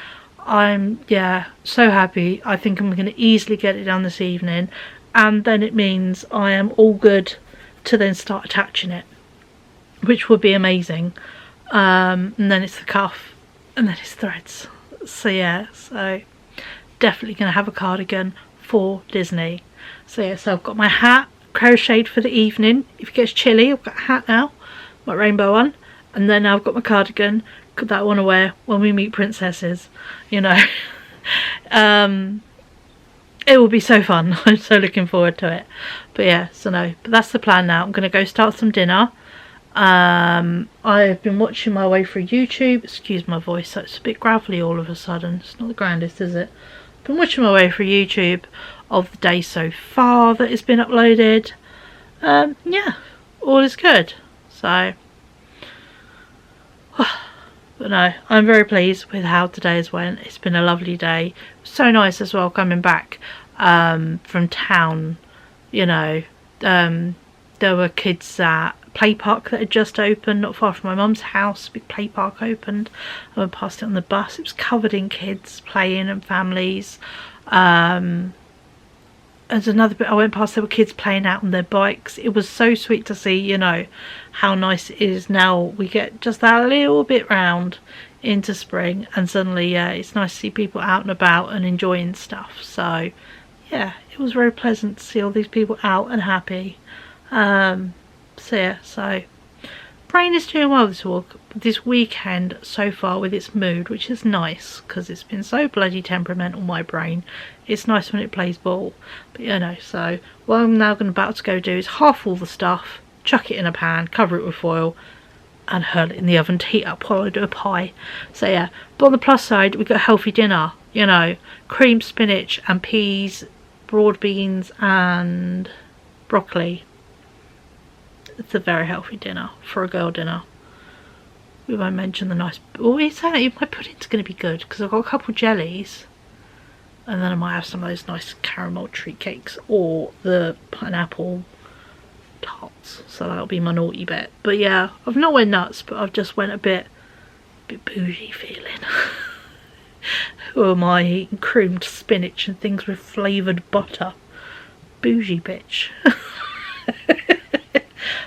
I'm, yeah, so happy. I think I'm going to easily get it done this evening, and then it means I am all good to then start attaching it, which would be amazing. And then it's the cuff, and then it's threads. So yeah, so definitely going to have a cardigan for Disney. So yeah, so I've got my hat crocheted for the evening. If it gets chilly, I've got a hat now, my rainbow one, and then I've got my cardigan that I want to wear when we meet princesses, you know. It will be so fun. I'm so looking forward to it. But yeah, so no, but that's the plan now. I'm going to go start some dinner. I've been watching my way through YouTube. Excuse my voice, so it's a bit gravelly all of a sudden. It's not the grandest, is it? I've been watching my way through YouTube of the day so far that has been uploaded. Yeah, all is good. So but no, I'm very pleased with how today has went. It's been a lovely day. So nice as well coming back from town, you know. There were kids at play park that had just opened not far from my mum's house. Big play park opened. I went past it on the bus. It was covered in kids playing and families. There's another bit I went past, there were kids playing out on their bikes. It was so sweet to see, you know, how nice it is now. We get just that little bit round into spring, and suddenly, yeah, it's nice to see people out and about and enjoying stuff. So yeah, it was very pleasant to see all these people out and happy. So yeah, so brain is doing well this weekend so far with its mood, which is nice because it's been so bloody temperamental, my brain. It's nice when it plays ball. But you know, so what I'm now about to go do is half all the stuff, chuck it in a pan, cover it with foil, and hurl it in the oven to heat up while I do a pie. So yeah, but on the plus side, we got a healthy dinner, you know, cream spinach and peas, broad beans and broccoli. It's a very healthy dinner for a girl dinner. We won't mention the nice... Oh, it's saying my pudding's going to be good because I've got a couple of jellies. And then I might have some of those nice caramel treat cakes or the pineapple tarts. So that'll be my naughty bit. But yeah, I've not went nuts, but I've just went a bit bougie feeling. Who am I eating creamed spinach and things with flavoured butter? Bougie bitch.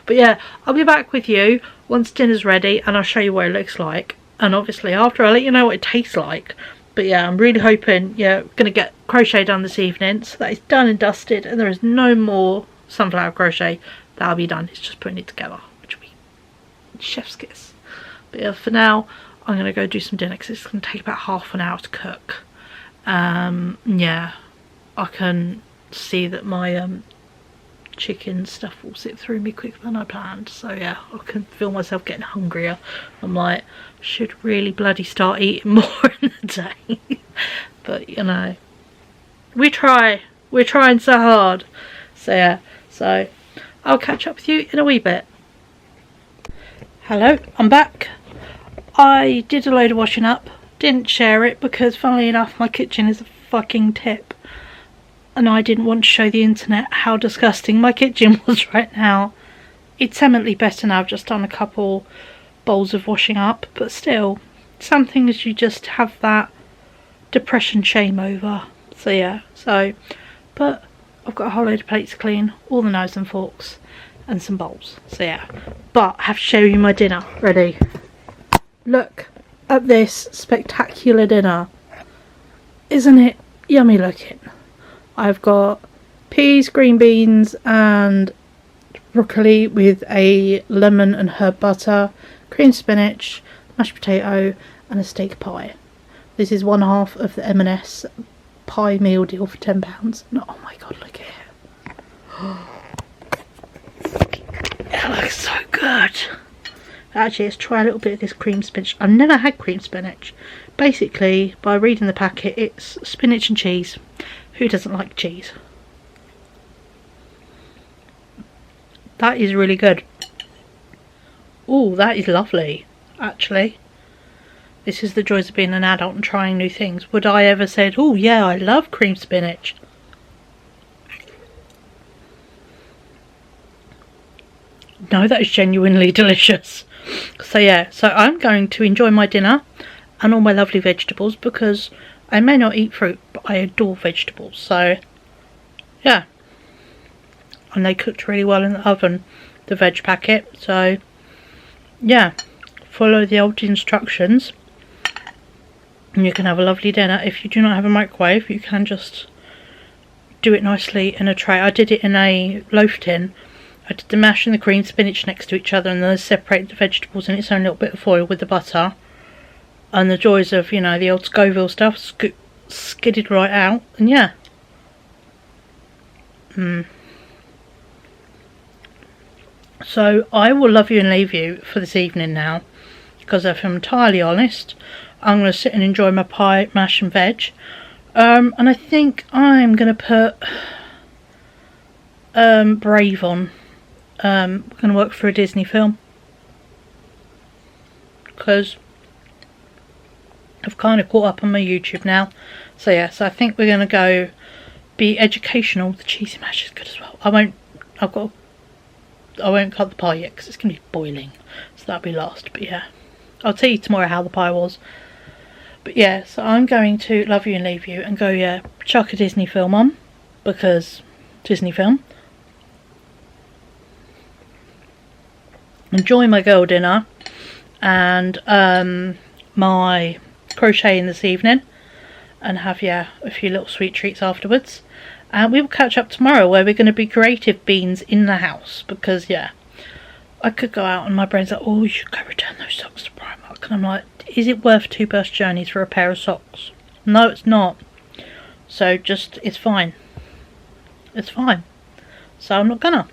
But yeah, I'll be back with you once dinner's ready and I'll show you what it looks like. And obviously after, I'll let you know what it tastes like. But yeah, I'm really hoping, yeah, going to get crochet done this evening so that it's done and dusted and there is no more sunflower crochet. That'll be done. It's just putting it together, which will be chef's kiss. But yeah, for now, I'm going to go do some dinner because it's going to take about half an hour to cook. Yeah, I can see that my chicken stuff will sit through me quicker than I planned. So yeah, I can feel myself getting hungrier. I'm like, should really bloody start eating more in the day. But you know, we're trying so hard. So yeah, so I'll catch up with you in a wee bit. Hello, I'm back. I did a load of washing up didn't share it because funnily enough my kitchen is a fucking tip. And I didn't want to show the internet how disgusting my kitchen was right now. It's eminently better now. I've just done a couple bowls of washing up. But still, some things you just have that depression shame over. So yeah, but I've got a whole load of plates to clean, all the knives and forks, and some bowls. So yeah, but I have to show you my dinner. Ready? Look at this spectacular dinner. Isn't it yummy looking? I've got peas, green beans and broccoli with a lemon and herb butter, cream spinach, mashed potato and a steak pie. This is one half of the M&S pie meal deal for £10. No, oh my god, look at it. It looks so good. Actually, let's try a little bit of this cream spinach. I've never had cream spinach. Basically, by reading the packet, it's spinach and cheese. Who doesn't like cheese? That is really good. Oh, that is lovely, actually. This is the joys of being an adult and trying new things. Would I ever said, oh yeah, I love cream spinach? No, that is genuinely delicious. So yeah, so I'm going to enjoy my dinner and all my lovely vegetables because I may not eat fruit, but I adore vegetables. So yeah, and they cooked really well in the oven, the veg packet. So yeah, follow the old instructions and you can have a lovely dinner. If you do not have a microwave, you can just do it nicely in a tray. I did it in a loaf tin. I did the mash and the cream spinach next to each other, and then I separated the vegetables in its own little bit of foil with the butter. And the joys of, you know, the old Scoville stuff, skidded right out, and yeah. So I will love you and leave you for this evening now, because if I'm entirely honest, I'm going to sit and enjoy my pie, mash and veg. And I think I'm going to put Brave on. We're going to work for a Disney film, because I've kind of caught up on my YouTube now. So yeah, so I think we're going to go be educational. The cheesy mash is good as well. I won't cut the pie yet because it's going to be boiling, so that'll be last. But yeah, I'll tell you tomorrow how the pie was. But yeah, so I'm going to love you and leave you and go, yeah, chuck a Disney film on, because Disney film. Enjoy my girl dinner and my crocheting this evening, and have, yeah, a few little sweet treats afterwards. And we will catch up tomorrow where we're going to be creative beans in the house, because yeah, I could go out and my brain's like, oh, you should go return those socks to Primark, and I'm like, is it worth 2 bus journeys for a pair of socks? No, it's not. So just, it's fine. It's fine. So I'm not gonna.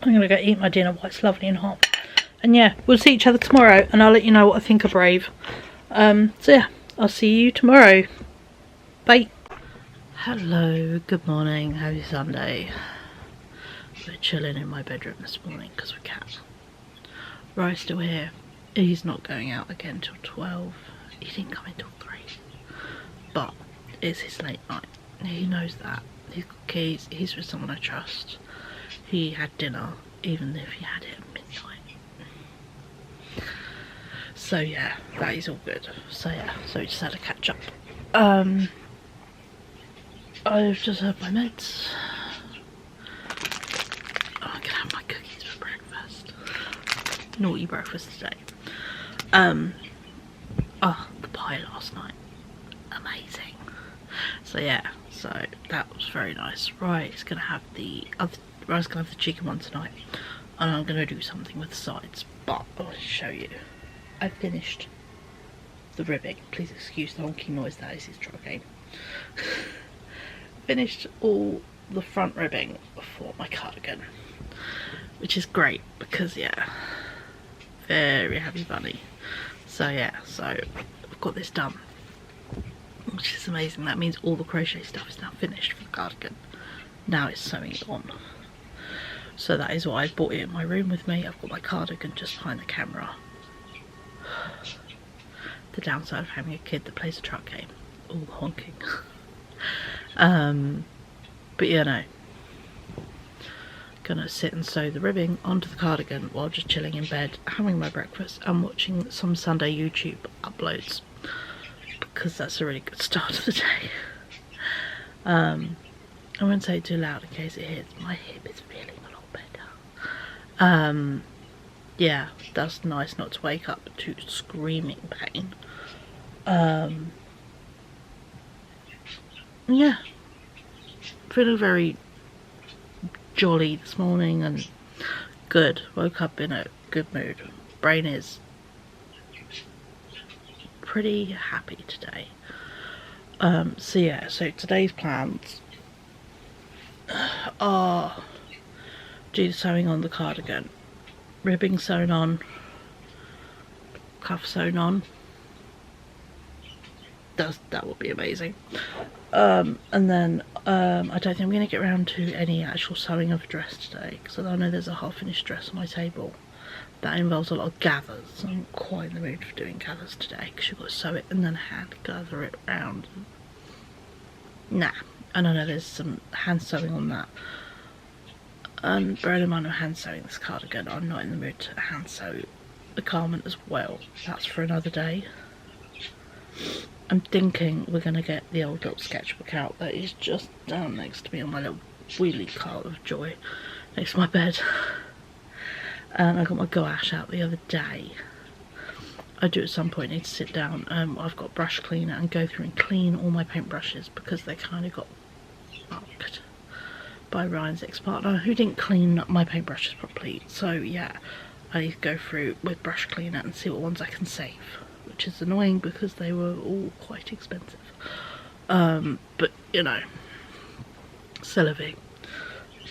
I'm gonna go eat my dinner while it's lovely and hot. And yeah, we'll see each other tomorrow, and I'll let you know what I think of Brave. So yeah, I'll see you tomorrow. Bye. Hello, good morning, happy Sunday. We're chilling in my bedroom this morning because we can. Rye's still here. He's not going out again till 12. He didn't come until 3. But it's his late night. He knows that. He's got keys. He's with someone I trust. He had dinner, even if he had it at midnight. So yeah, that is all good. So yeah, so we just had a catch up. I've just had my meds. I'm gonna have my cookies for breakfast. Naughty breakfast today. Oh, the pie last night. Amazing. So yeah, so that was very nice. Right, it's gonna have the other. Rye's gonna have the chicken one tonight, and I'm gonna do something with the sides. But I'll show you. I finished the ribbing. Please excuse the honking noise. That is his truck game. Finished all the front ribbing for my cardigan, which is great because yeah, very happy bunny. So yeah, so I've got this done, which is amazing. That means all the crochet stuff is now finished for the cardigan. Now it's sewing it on. So that is why I brought it in my room with me. I've got my cardigan just behind the camera. the downside of having a kid that plays a truck game, all honking. But you know, gonna sit and sew the ribbing onto the cardigan while just chilling in bed, having my breakfast and watching some Sunday YouTube uploads, because that's a really good start of the day. I won't say it too loud in case it hits. My hip is feeling a lot better. Yeah, that's nice not to wake up to screaming pain. Yeah, feeling very jolly this morning and good. Woke up in a good mood. Brain is pretty happy today. So yeah, so today's plans are do the sewing on the cardigan, ribbing sewn on, cuff sewn on. That would be amazing. And then I don't think I'm going to get around to any actual sewing of a dress today, because I know there's a half finished dress on my table that involves a lot of gathers. I'm not quite in the mood for doing gathers today, because you've got to sew it and then hand gather it around. Nah. And I know there's some hand sewing on that. And bearing in mind I'm hand sewing this cardigan, I'm not in the mood to hand sew the garment as well. That's for another day. I'm thinking we're going to get the old little sketchbook out that is just down next to me on my little wheelie cart of joy next to my bed. And I got my gouache out the other day. I do at some point need to sit down. I've got brush cleaner and go through and clean all my paintbrushes, because they kind of got fucked by Ryan's ex-partner, who didn't clean my paintbrushes properly. So yeah, I need to go through with brush cleaner and see what ones I can save, which is annoying because they were all quite expensive. But you know, c'est la vie.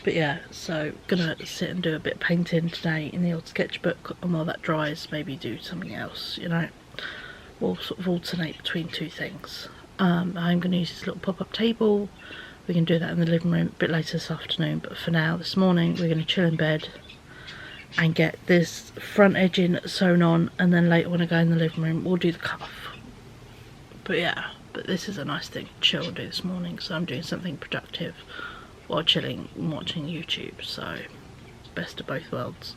But yeah, so gonna sit and do a bit of painting today in the old sketchbook, and while that dries, maybe do something else, you know. We'll sort of alternate between two things. I'm gonna use this little pop-up table. We can do that in the living room a bit later this afternoon, but for now, this morning, we're gonna chill in bed and get this front edging sewn on, and then later when I go in the living room, we'll do the cuff. But yeah, but this is a nice thing to chill and do this morning, so I'm doing something productive while chilling and watching YouTube, so best of both worlds.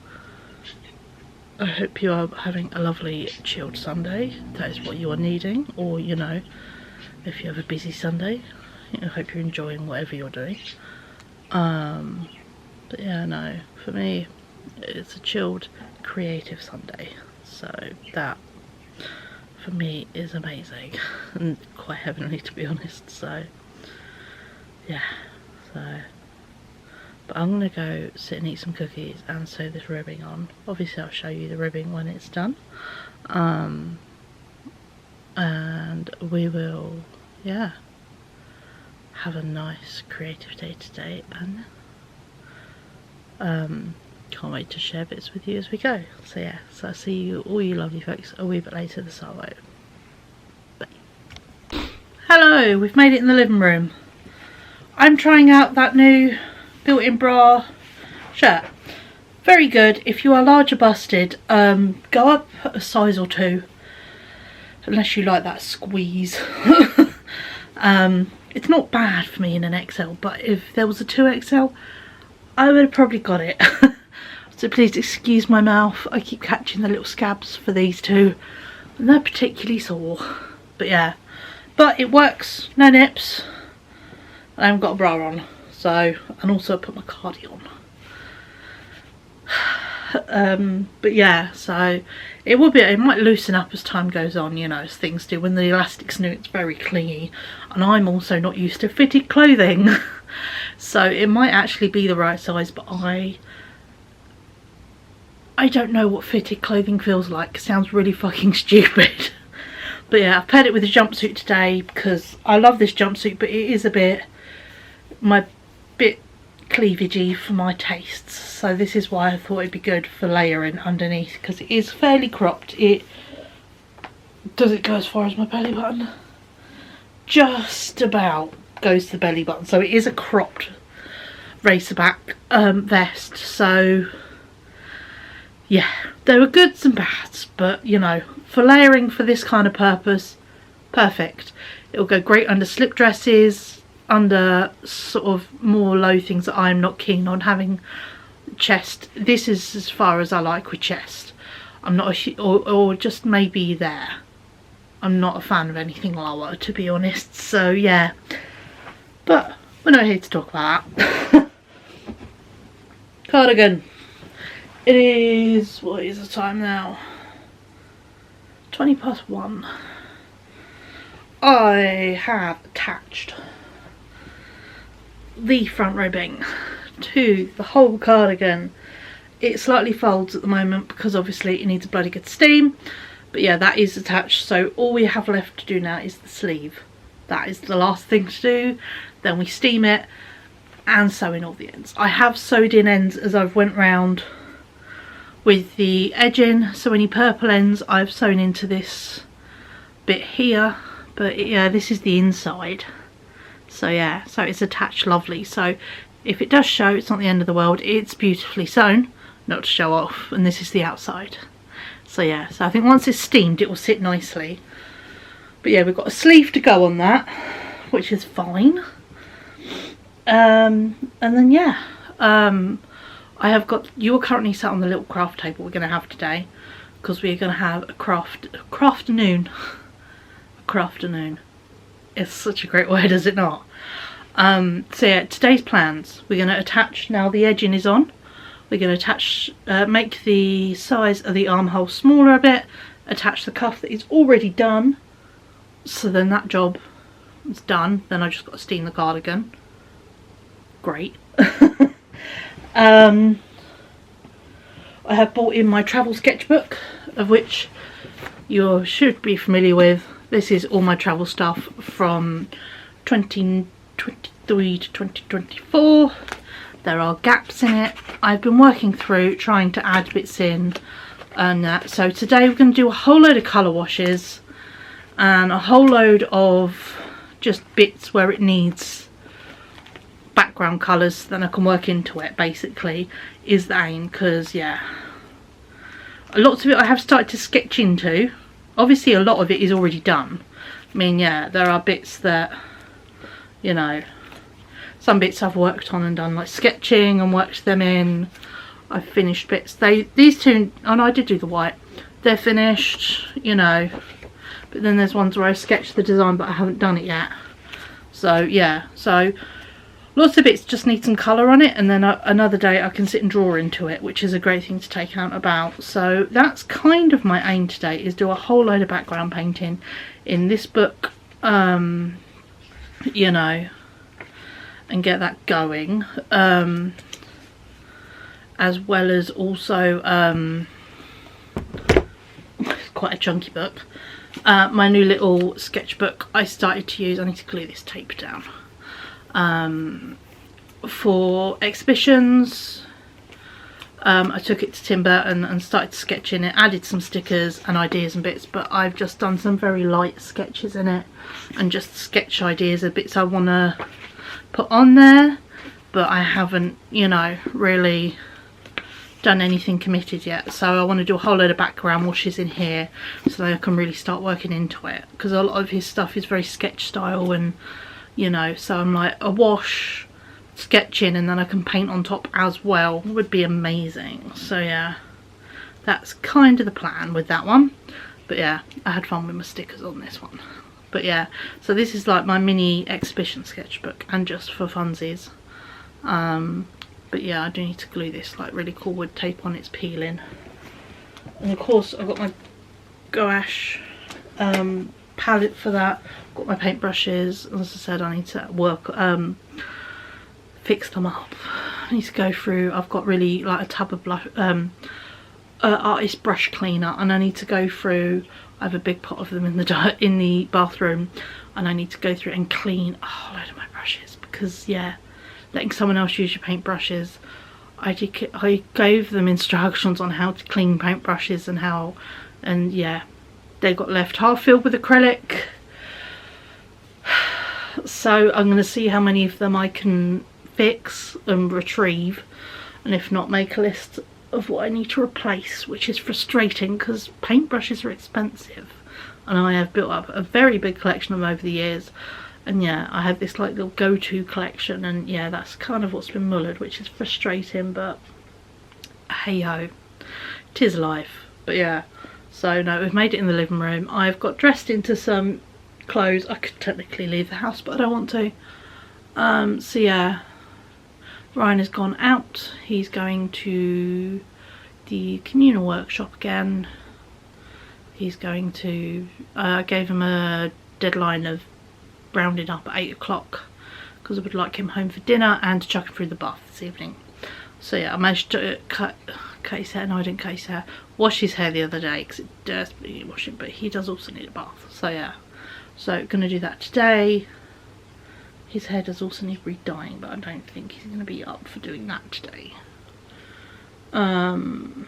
I hope you are having a lovely chilled Sunday. That is what you are needing, or you know, if you have a busy Sunday, I hope you're enjoying whatever you're doing. But yeah, no, for me it's a chilled creative Sunday, so that for me is amazing and quite heavenly, to be honest. So yeah, so but I'm gonna go sit and eat some cookies and sew this ribbing on. Obviously I'll show you the ribbing when it's done, and we will, yeah, have a nice creative day today, and can't wait to share bits with you as we go. So yeah, so I'll see you, all you lovely folks, a wee bit later this afternoon. Bye. Hello, we've made it in the living room. I'm trying out that new built-in bra shirt. Very good. If you are larger busted, go up a size or two, unless you like that squeeze. It's not bad for me in an XL, but if there was a 2XL, I would have probably got it. So please excuse my mouth. I keep catching the little scabs for these two, and they're particularly sore. But yeah, but it works. No nips. I haven't got a bra on, so, and also I put my cardigan on. But yeah, so it will be, it might loosen up as time goes on, you know, as things do. When the elastic's new, it's very clingy, and I'm also not used to fitted clothing. So it might actually be the right size, but I don't know what fitted clothing feels like. It sounds really fucking stupid. But yeah, I've paired it with a jumpsuit today because I love this jumpsuit, but it is a bit cleavagey for my tastes. So this is why I thought it'd be good for layering underneath, because it is fairly cropped. Does it go as far as my belly button? Just about goes to the belly button. So it is a cropped racerback vest. So yeah, there were goods and bads, but you know, for layering for this kind of purpose, perfect. It'll go great under slip dresses, under sort of more low things that I'm not keen on having. Chest, this is as far as I like with chest. I'm not or just maybe there. I'm not a fan of anything lower, to be honest, so yeah, but we're not here to talk about that. Cardigan. It is, what is the time now? 1:20. I have attached the front ribbing to the whole cardigan. It slightly folds at the moment because obviously it needs a bloody good steam, but yeah, that is attached. So all we have left to do now is the sleeve. That is the last thing to do. Then we steam it and sew in all the ends. I have sewed in ends as I've went round with the edging, so any purple ends I've sewn into this bit here, but yeah, this is the inside. So yeah, so it's attached lovely. So if it does show, it's not the end of the world. It's beautifully sewn, not to show off, and this is the outside. So yeah, so I think once it's steamed it will sit nicely. But yeah, we've got a sleeve to go on that, which is fine. And then yeah, I have got, you're currently sat on the little craft table we're going to have today, because we're going to have a craftanoon. It's such a great word, is it not? So yeah, today's plans, we're going to attach, now the edging is on, we're going to attach, make the size of the armhole smaller a bit, attach the cuff that is already done, so then that job is done. Then I just got to steam the cardigan. Great. I have bought in my travel sketchbook, of which you should be familiar with. This is all my travel stuff from 2023 to 2024. There are gaps in it. I've been working through trying to add bits in and that. So today we're going to do a whole load of colour washes and a whole load of just bits where it needs background colours, then I can work into it, basically, is the aim. Because yeah, lots of it I have started to sketch into. Obviously a lot of it is already done. I mean, yeah, there are bits that, you know, some bits I've worked on and done like sketching and worked them in. I've finished bits. These two, and I did do the white, they're finished, you know, but then there's ones where I sketched the design but I haven't done it yet. So yeah, so lots of bits just need some colour on it, and then another day I can sit and draw into it, which is a great thing to take out about. So that's kind of my aim today, is do a whole load of background painting in this book, you know, and get that going, as well as also, it's quite a chunky book, my new little sketchbook I started to use. I need to glue this tape down. For exhibitions, I took it to Tim Burton and started sketching it, added some stickers and ideas and bits, but I've just done some very light sketches in it and just sketch ideas of bits I want to put on there, but I haven't, you know, really done anything committed yet. So I want to do a whole load of background washes in here so that I can really start working into it, because a lot of his stuff is very sketch style, and you know, so I'm like, a wash, sketching, and then I can paint on top as well would be amazing. So yeah, that's kind of the plan with that one. But yeah, I had fun with my stickers on this one. But yeah, so this is like my mini exhibition sketchbook, and just for funsies. But yeah, I do need to glue this like really cool wood tape on, it's peeling. And of course I've got my gouache palette for that. Got my paintbrushes. As I said, I need to work, fix them up. I need to go through, I've got really like a tub of artist brush cleaner, and I need to go through, I have a big pot of them in the bathroom, and I need to go through and clean a whole load of my brushes, because yeah, letting someone else use your paintbrushes, I gave them instructions on how to clean paintbrushes and how, and yeah, they got left half filled with acrylic. So I'm going to see how many of them I can fix and retrieve, and if not, make a list of what I need to replace, which is frustrating because paintbrushes are expensive and I have built up a very big collection of them over the years. And yeah, I have this like little go-to collection, and yeah, that's kind of what's been mullered, which is frustrating, but hey ho, 'tis life. But yeah, so no, we've made it in the living room. I've got dressed into some clothes. I could technically leave the house, but I don't want to. So yeah, Ryan has gone out. He's going to the communal workshop again. He's going to, I gave him a deadline of rounding up at 8 o'clock because I would like him home for dinner and to chuck him through the bath this evening. So yeah, I managed to cut his hair. No, I didn't cut his hair. Wash his hair the other day because it desperately needed washing, but he does also need a bath. So yeah, so gonna do that today. His hair does also need re-dyeing, but I don't think he's gonna be up for doing that today. And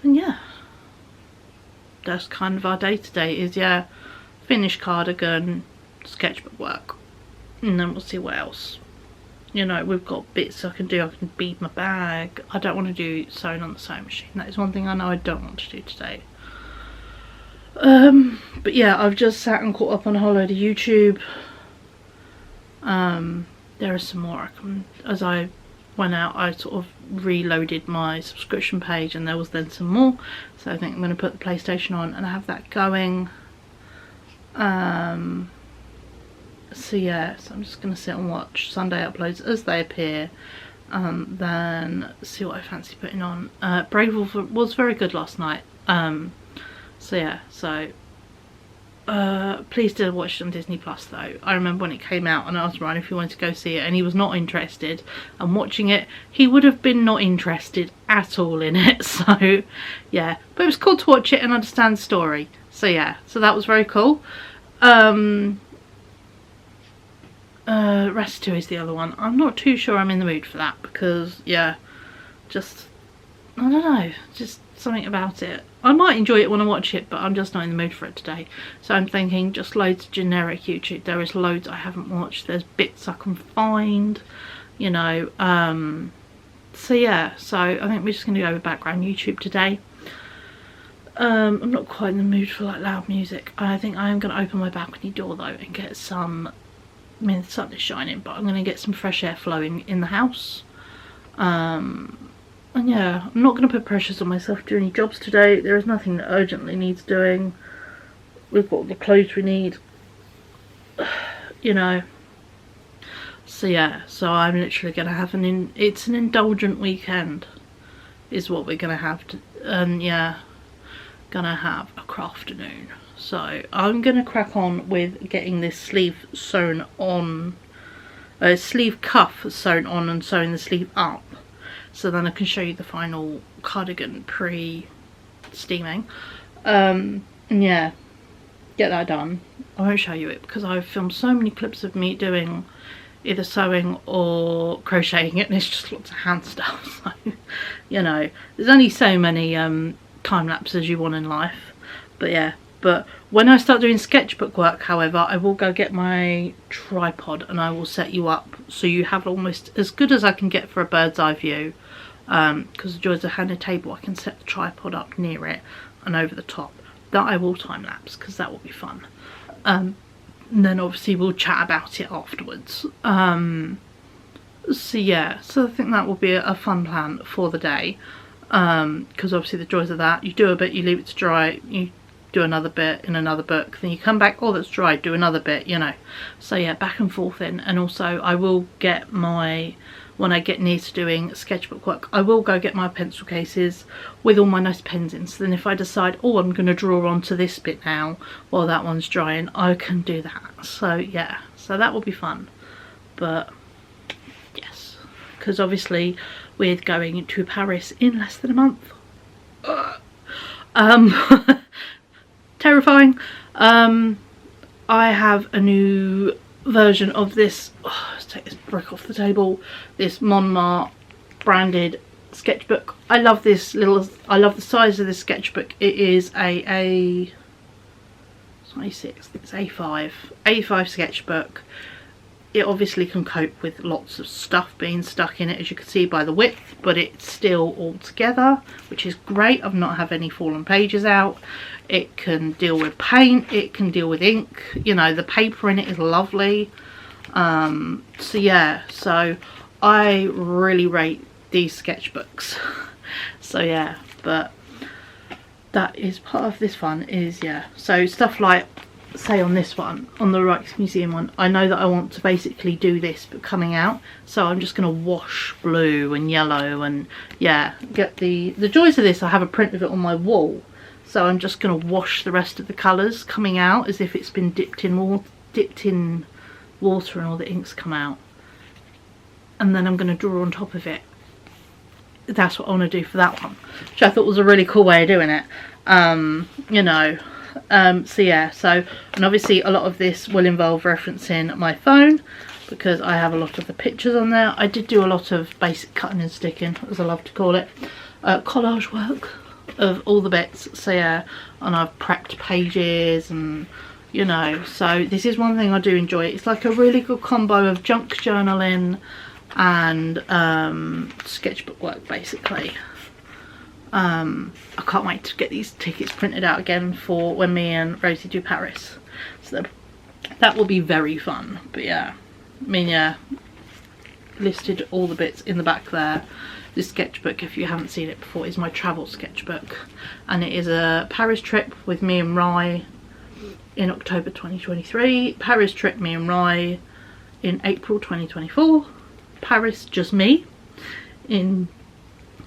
yeah, that's kind of our day today. Is yeah, finish cardigan, sketchbook work, and then we'll see what else. You know, we've got bits I can do. I can bead my bag. I don't want to do sewing on the sewing machine. That is one thing I know I don't want to do today. But yeah, I've just sat and caught up on a whole load of YouTube. There is some more I can, as I went out, I sort of reloaded my subscription page and there was then some more. So I think I'm going to put the PlayStation on and have that going. So yeah, so I'm just going to sit and watch Sunday uploads as they appear, then see what I fancy putting on. Brave Wolf was very good last night. So yeah, so please do watch it on Disney Plus though. I remember when it came out and I asked Ryan if he wanted to go see it and he was not interested, and watching it he would have been not interested at all in it. So yeah, but it was cool to watch it and understand the story. So yeah, so that was very cool. Ratatouille is the other one. I'm not too sure I'm in the mood for that because yeah, just I don't know, just something about it. I might enjoy it when I watch it, but I'm just not in the mood for it today. So I'm thinking just loads of generic YouTube. There is loads I haven't watched. There's bits I can find, you know. So yeah, so I think we're just going to go with background YouTube today. I'm not quite in the mood for like loud music. I think I am going to open my balcony door though and get some, I mean the sun is shining, but I'm going to get some fresh air flowing in the house. And yeah, I'm not going to put pressures on myself to do any jobs today. There is nothing that urgently needs doing. We've got the clothes we need, you know. So yeah, so I'm literally going to have it's an indulgent weekend is what we're going to have to, and yeah, going to have a craftanoon. So I'm going to crack on with getting this sleeve sewn on, sleeve cuff sewn on and sewing the sleeve up. So then I can show you the final cardigan pre-steaming. And yeah, get that done. I won't show you it because I've filmed so many clips of me doing either sewing or crocheting it, and it's just lots of hand stuff. So, you know, there's only so many time lapses you want in life. But yeah, but when I start doing sketchbook work, however, I will go get my tripod and I will set you up so you have almost as good as I can get for a bird's eye view. Because the joys of having a table, I can set the tripod up near it and over the top. That I will time lapse because that will be fun. And then obviously we'll chat about it afterwards. So yeah, so I think that will be a fun plan for the day. Because obviously the joys of that, you do a bit, you leave it to dry, you do another bit in another book, then you come back, oh that's dry, do another bit, you know. So yeah, back and forth in. And also I will get my, when I get near to doing sketchbook work, I will go get my pencil cases with all my nice pens in. So then if I decide, oh I'm going to draw onto this bit now while that one's drying, I can do that. So yeah, so that will be fun. But yes, because obviously we're going to Paris in less than a month. Terrifying. I have a new version of this, let's take this brick off the table, this Montmartre branded sketchbook. I love this little, I love the size of this sketchbook. It is a it's not A6, it's A5 sketchbook. it obviously can cope with lots of stuff being stuck in it, as you can see by the width, but it's still all together, which is great. I've not had any fallen pages out. It can deal with paint, it can deal with ink, you know, the paper in it is lovely. So yeah, so I really rate these sketchbooks. So yeah, but that is part of this fun, is yeah, so stuff like, say on this one, on the Rijksmuseum one, I know that I want to basically do this but coming out, so I'm just going to wash blue and yellow and yeah, get the joys of this. I have a print of it on my wall, so I'm just going to wash the rest of the colours coming out as if it's been dipped in water and all the inks come out, and then I'm going to draw on top of it. That's what I want to do for that one, which I thought was a really cool way of doing it. You know, so yeah, so, and obviously a lot of this will involve referencing my phone because I have a lot of the pictures on there. I did do a lot of basic cutting and sticking, as I love to call it, collage work of all the bits. So yeah, and I've prepped pages and, you know, so this is one thing I do enjoy. It's like a really good combo of junk journaling and sketchbook work basically. I can't wait to get these tickets printed out again for when me and Rosie do Paris, so that will be very fun. But yeah, I mean, yeah, listed all the bits in the back there. This sketchbook, if you haven't seen it before, is my travel sketchbook, and it is a Paris trip with me and Rye in October 2023, Paris trip me and Rye in April 2024, Paris just me in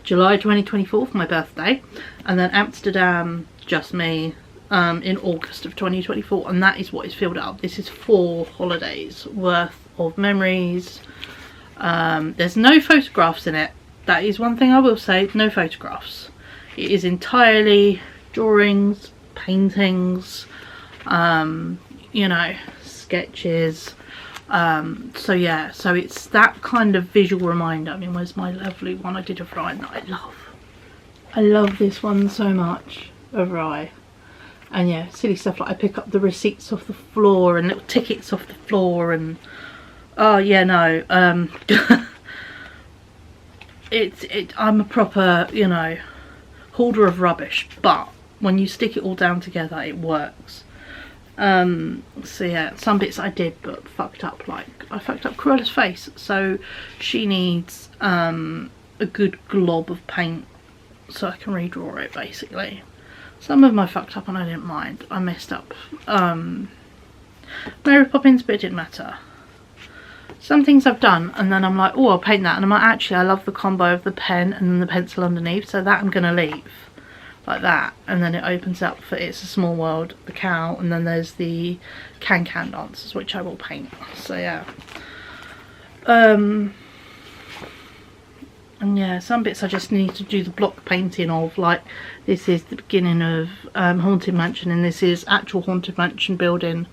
July 2024 for my birthday, and then Amsterdam just me in August of 2024, and that is what is filled up. This is 4 holidays worth of memories. There's no photographs in it. That is one thing I will say, no photographs. It is entirely drawings, paintings, you know, sketches. So yeah, so it's that kind of visual reminder. I mean, where's my lovely one I did of Rye that I love? I love this one so much, of Rye. And yeah, silly stuff like I pick up the receipts off the floor and little tickets off the floor, and oh yeah, no, I'm a proper, you know, hoarder of rubbish, but when you stick it all down together it works. So yeah, some bits I did but fucked up, like I fucked up Cruella's face, so she needs a good glob of paint so I can redraw it basically. Some of them I fucked up and I didn't mind. I messed up Mary Poppins, but it didn't matter. Some things I've done and then I'm like, oh, I'll paint that, and I'm like, actually I love the combo of the pen and then the pencil underneath, so that I'm gonna leave like that. And then it opens up for It's a Small World, the cow, and then there's the can dancers, which I will paint. So yeah, and yeah, some bits I just need to do the block painting of, like this is the beginning of Haunted Mansion, and this is actual Haunted Mansion building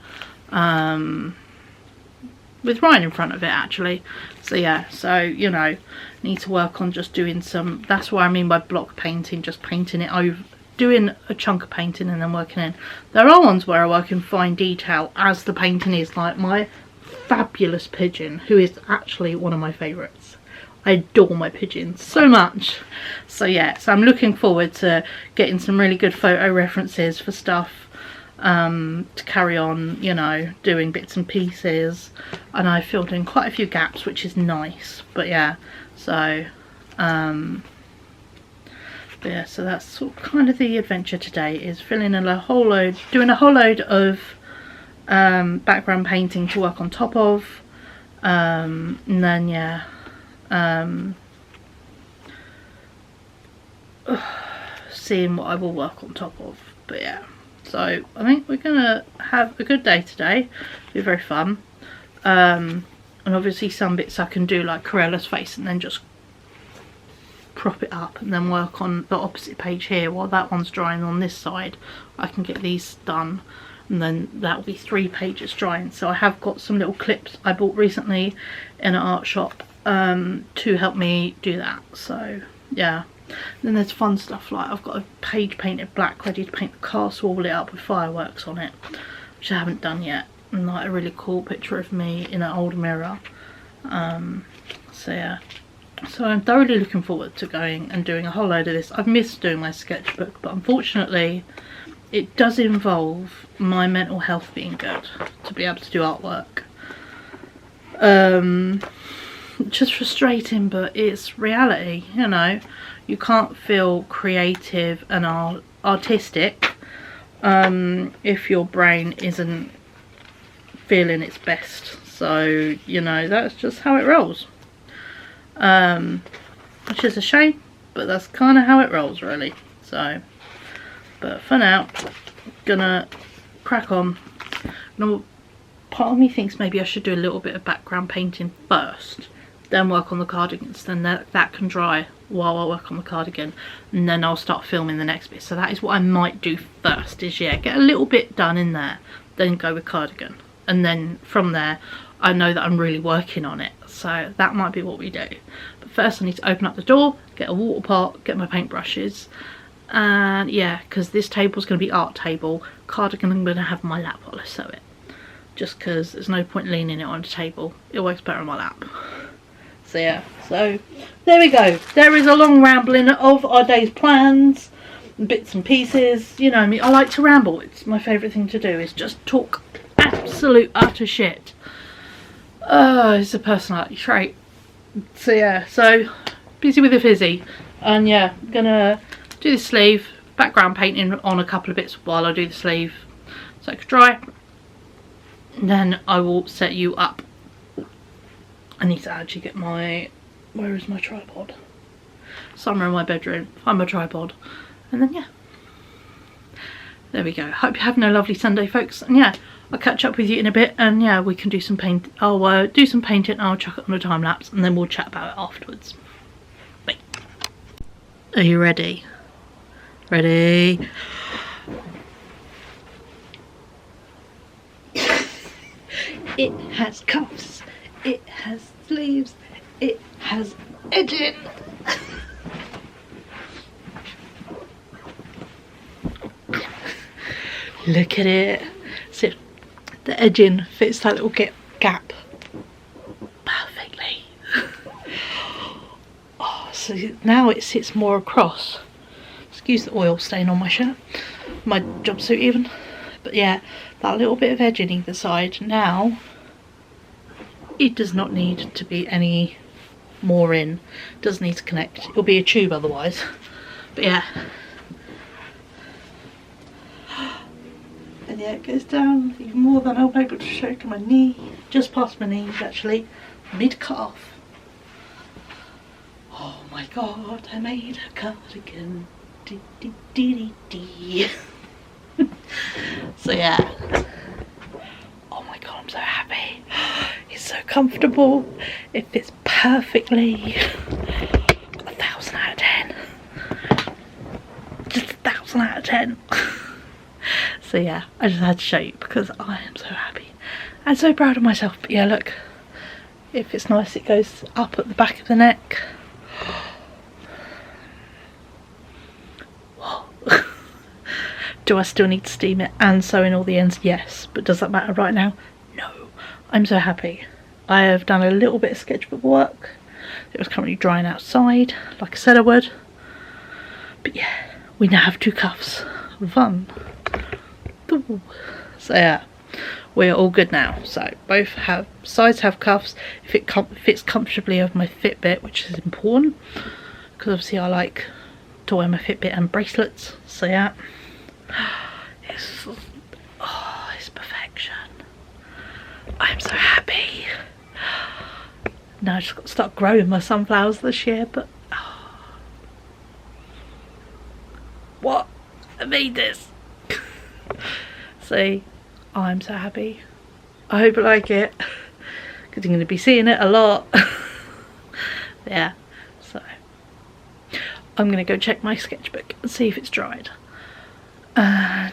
with Ryan in front of it actually. So yeah, so you know, need to work on just doing some, that's what I mean by block painting, just painting it over, doing a chunk of painting and then working in. There are ones where I work in fine detail as the painting is, like my fabulous pigeon, who is actually one of my favourites. I adore my pigeons so much. So yeah, so I'm looking forward to getting some really good photo references for stuff to carry on, you know, doing bits and pieces, and I filled in quite a few gaps, which is nice. But yeah, so yeah, so that's sort of kind of the adventure today, is filling in a whole load, doing a whole load of background painting to work on top of, and then yeah, seeing what I will work on top of. But yeah, so I think we're gonna have a good day today. It'll be very fun. And obviously some bits I can do, like Cruella's face, and then just prop it up and then work on the opposite page here while that one's drying on this side. I can get these done, and then that'll be 3 pages drying. So I have got some little clips I bought recently in an art shop to help me do that. So yeah, then there's fun stuff like I've got a page painted black ready to paint the castle, all lit up with fireworks on it, which I haven't done yet. and like a really cool picture of me in an old mirror. So yeah, so I'm thoroughly looking forward to going and doing a whole load of this. I've missed doing my sketchbook, but unfortunately it does involve my mental health being good to be able to do artwork. Just frustrating, but it's reality, you know. You can't feel creative and artistic if your isn't feeling its best. So, you know, that's just how it rolls. Which is a shame, but that's kind of how it rolls, really. So, but for now, gonna crack on. Now, part of me thinks maybe I should do a little bit of background painting first, then work on the cardigans, then that can dry while I work on the cardigan, and then I'll start filming the next bit. So that is what I might do first, is yeah, get a little bit done in there, then go with cardigan, and then from there I know that I'm really working on it, so that might be what we do. But first I need to open up the door, get a water pot, get my paintbrushes, and yeah, because this table's going to be art table, cardigan I'm going to have my lap while I sew it, just because there's no point leaning it on the table, it works better on my lap. So yeah, so there we go. There is a long rambling of our day's plans, bits and pieces. You know me, I like to ramble. It's my favourite thing to do, is just talk absolute utter shit. It's a personality trait. So yeah, so busy with the fizzy. And yeah, I'm gonna do the sleeve, background painting on a couple of bits while I do the sleeve so it can dry. And then I will set you up. I need to actually get my, where is my tripod? Somewhere in my bedroom, find my tripod, and then yeah, there we go. Hope you're having a lovely Sunday, folks, and yeah, I'll catch up with you in a bit, and yeah, we can do some paint. I'll do some painting, I'll chuck it on a time lapse, and then we'll chat about it afterwards. Bye. Are you ready? Ready? It has cuffs, it has sleeves, it has edging. Look at it. So the edging fits that little gap perfectly. Oh, so now it sits more across. Excuse the oil stain on my shirt, my jumpsuit even. But yeah, that little bit of edge in either side, now it does not need to be any more in. It doesn't need to connect. It'll be a tube otherwise. But yeah. And yeah, it goes down even more than I'm able to show to my knee. Just past my knees actually. Mid-calf. Oh my god, I made a cardigan. Dee dee dee dee dee. So yeah. Oh my god, I'm so happy. It's so comfortable. It fits perfectly. 1,000 out of 10. Just 1,000 out of 10. So yeah, I just had to show you because I am so happy and so proud of myself. But yeah, look, if it's nice, it goes up at the back of the neck. Do I still need to steam it and sew in all the ends? Yes, but does that matter right now? No. I'm so happy. I have done a little bit of sketchbook work. It was currently drying outside, like I said I would. But yeah, we now have 2 cuffs. Fun. Ooh. So yeah, we're all good now. So both sides have cuffs. If it fits comfortably over my Fitbit, which is important, because obviously I like to wear my Fitbit and bracelets. So yeah. It's perfection. I'm so happy. Now I just got to start growing my sunflowers this year, but what? I made this. See, I'm so happy. I hope you like it, because you're going to be seeing it a lot. Yeah, so I'm going to go check my sketchbook and see if it's dried. And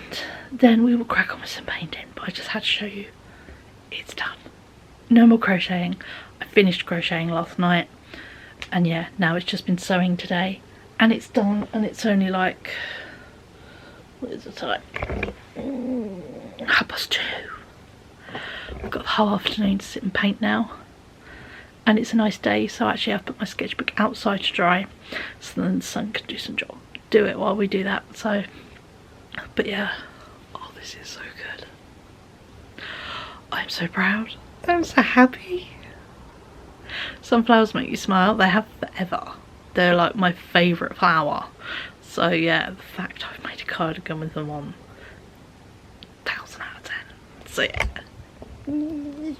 then we will crack on with some painting. But I just had to show you it's done. No more crocheting. I finished crocheting last night, and yeah, now it's just been sewing today, and it's done. And it's only like, what is the time? 2:30. I've got the whole afternoon to sit and paint now, and it's a nice day, so actually I've put my sketchbook outside to dry so then the sun can do it while we do that. So, but yeah, oh, this is so good. I'm so proud. I'm so happy. Sunflowers make you smile. They have forever. They're like my favourite flower. So yeah, the fact I've made a cardigan with them on, 1,000 out of 10. So yeah. I'm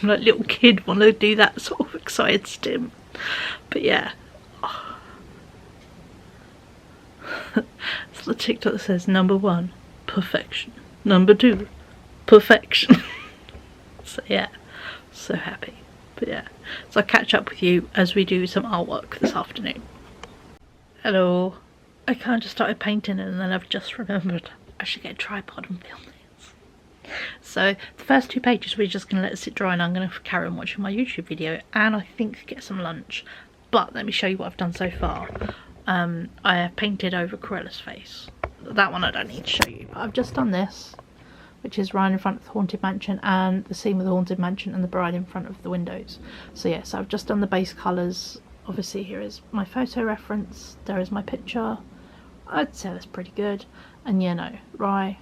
like a little kid, want to do that sort of excited stim. But yeah. Oh. It's the TikTok that says number 1, perfection. Number 2, perfection. So yeah, so happy. But yeah, so I'll catch up with you as we do some artwork this afternoon. Hello. I kind of started painting and then I've just remembered I should get a tripod and film this. So the first 2 pages we're just going to let it sit dry, and I'm going to carry on watching my YouTube video and I think get some lunch. But let me show you what I've done so far. I have painted over Corella's face. That one I don't need to show you, but I've just done this, which is right in front of the Haunted Mansion and the scene with the Haunted Mansion and the bride in front of the windows. So yeah, so I've just done the base colours. Obviously here is my photo reference, there is my picture. I'd say that's pretty good. And yeah, no, right.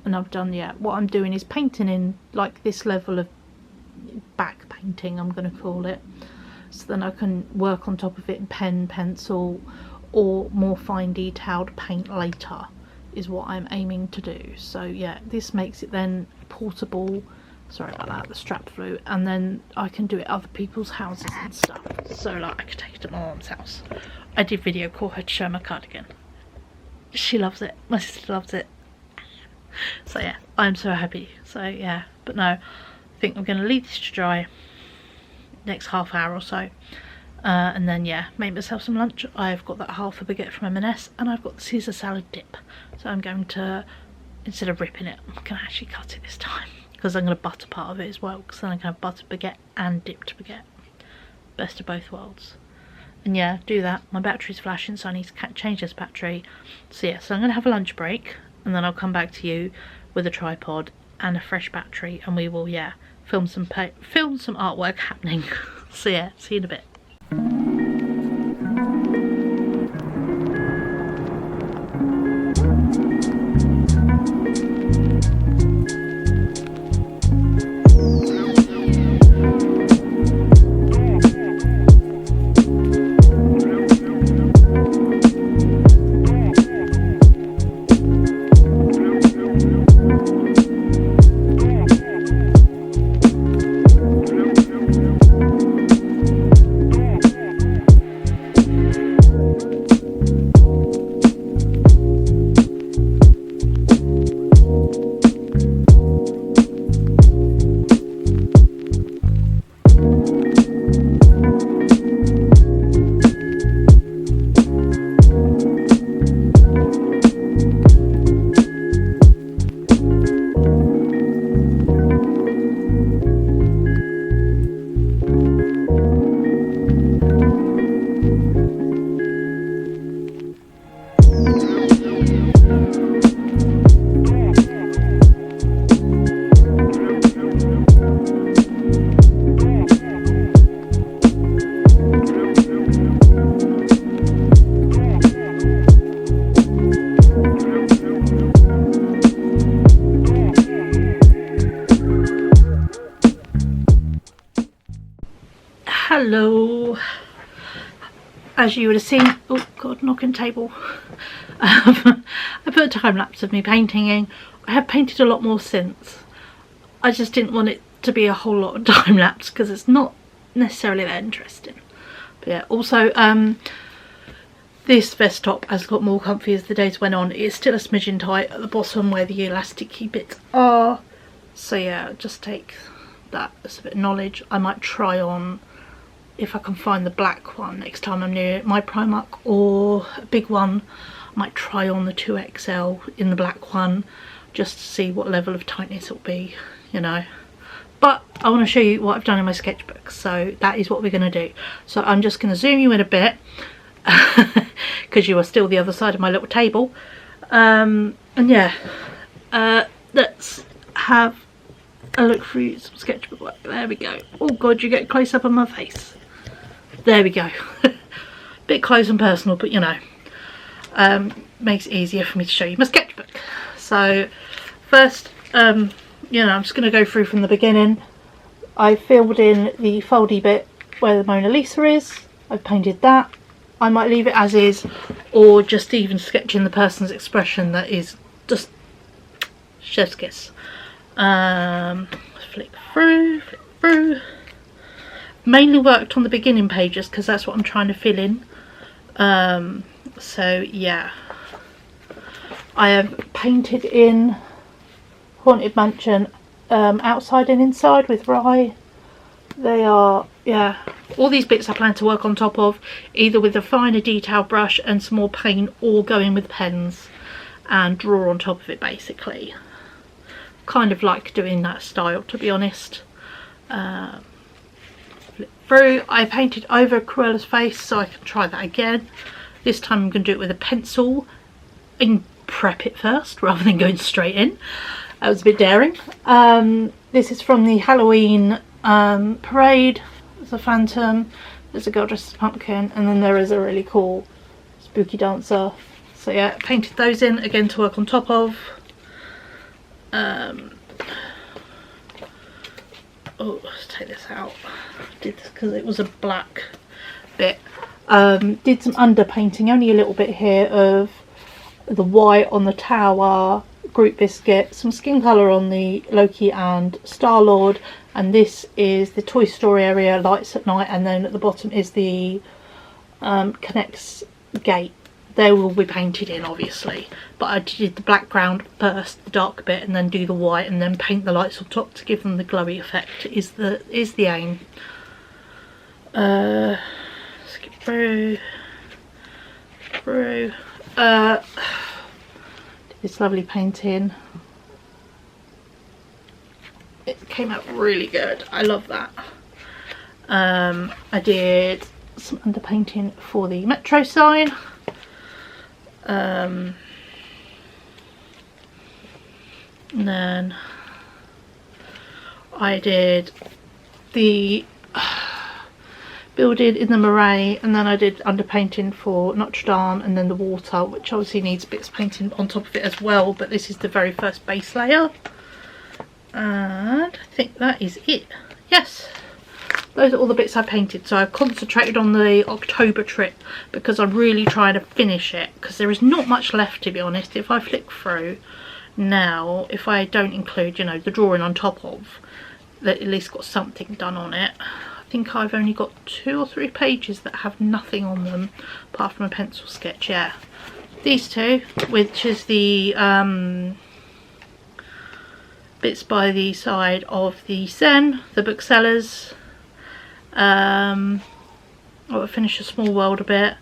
And I've done, yeah, what I'm doing is painting in like this level of back painting, I'm going to call it. So then I can work on top of it in pen, pencil, or more fine detailed paint later is what I'm aiming to do. So yeah, this makes it then portable. Sorry about that, the strap flew. And then I can do it at other people's houses and stuff. So like I could take it to my mom's house. I did video call her to show my cardigan. She loves it. My sister loves it. So yeah, I'm so happy. So yeah, but no, I think I'm going to leave this to dry next half hour or so. And then yeah, make myself some lunch. I've got that half a baguette from M&S and I've got the Caesar salad dip. So I'm going to, instead of ripping it, I'm going to actually cut it this time. Because I'm going to butter part of it as well. Because then I'm going to have butter baguette and dipped baguette. Best of both worlds. And yeah, do that. My battery's flashing, so I need to change this battery. So yeah, so I'm going to have a lunch break. And then I'll come back to you with a tripod and a fresh battery. And we will, yeah, film some artwork happening. So yeah, see you in a bit. Hello. As you would have seen, oh god, knocking table. I put a time lapse of me painting. I have painted a lot more since. I just didn't want it to be a whole lot of time lapse because it's not necessarily that interesting. But yeah, also this vest top has got more comfy as the days went on. It's still a smidgen tight at the bottom where the elastic key bits are. So yeah, just take that as a bit of knowledge. I might try on, if I can find the black one next time I'm near my Primark, or a big one, I might try on the 2XL in the black one just to see what level of tightness it'll be, you know. But I want to show you what I've done in my sketchbook, so that is what we're going to do. So I'm just going to zoom you in a bit because you are still the other side of my little table. And yeah, let's have a look through some sketchbook work. There we go. Oh god, you get a close up on my face. There we go. Bit close and personal, but you know, makes it easier for me to show you my sketchbook. So first, you know, I'm just going to go through from the beginning. I filled in the foldy bit where the Mona Lisa is. I've painted that. I might leave it as is, or just even sketch in the person's expression. That is just chef's kiss. Flick through. Mainly worked on the beginning pages because that's what I'm trying to fill in. So yeah, I have painted in Haunted Mansion outside and inside with rye. They are, yeah, all these bits I plan to work on top of, either with a finer detail brush and some more paint, or going with pens and draw on top of it basically. Kind of like doing that style, to be honest. Flip through. I painted over Cruella's face so I can try that again. This time I'm going to do it with a pencil and prep it first rather than going straight in. That was a bit daring. This is from the Halloween parade. There's a phantom, there's a girl dressed as a pumpkin, and then there is a really cool spooky dancer. So yeah, painted those in again to work on top of. Oh, let's take this out. I did this because it was a black bit. Did some underpainting, only a little bit here, of the white on the tower, Groot Biscuit, some skin colour on the Loki and Star-Lord, and this is the Toy Story area, lights at night, and then at the bottom is the Connects gate. They will be painted in obviously, but I did the background first, the dark bit, and then do the white, and then paint the lights on top to give them the glowy effect is the aim. Skip through. This lovely painting. It came out really good. I love that. I did some underpainting for the metro sign. And then I did the building in the Marais, and then I did underpainting for Notre Dame, and then the water, which obviously needs bits of painting on top of it as well, but this is the very first base layer. And I think that is it. Yes, those are all the bits I painted. So I've concentrated on the October trip because I'm really trying to finish it, because there is not much left, to be honest. If I flick through now, if I don't include, you know, the drawing on top of, that at least got something done on it. I think I've only got 2 or 3 pages that have nothing on them apart from a pencil sketch. Yeah, these two, which is the bits by the side of the Seine, the booksellers. I'll finish A Small World a bit.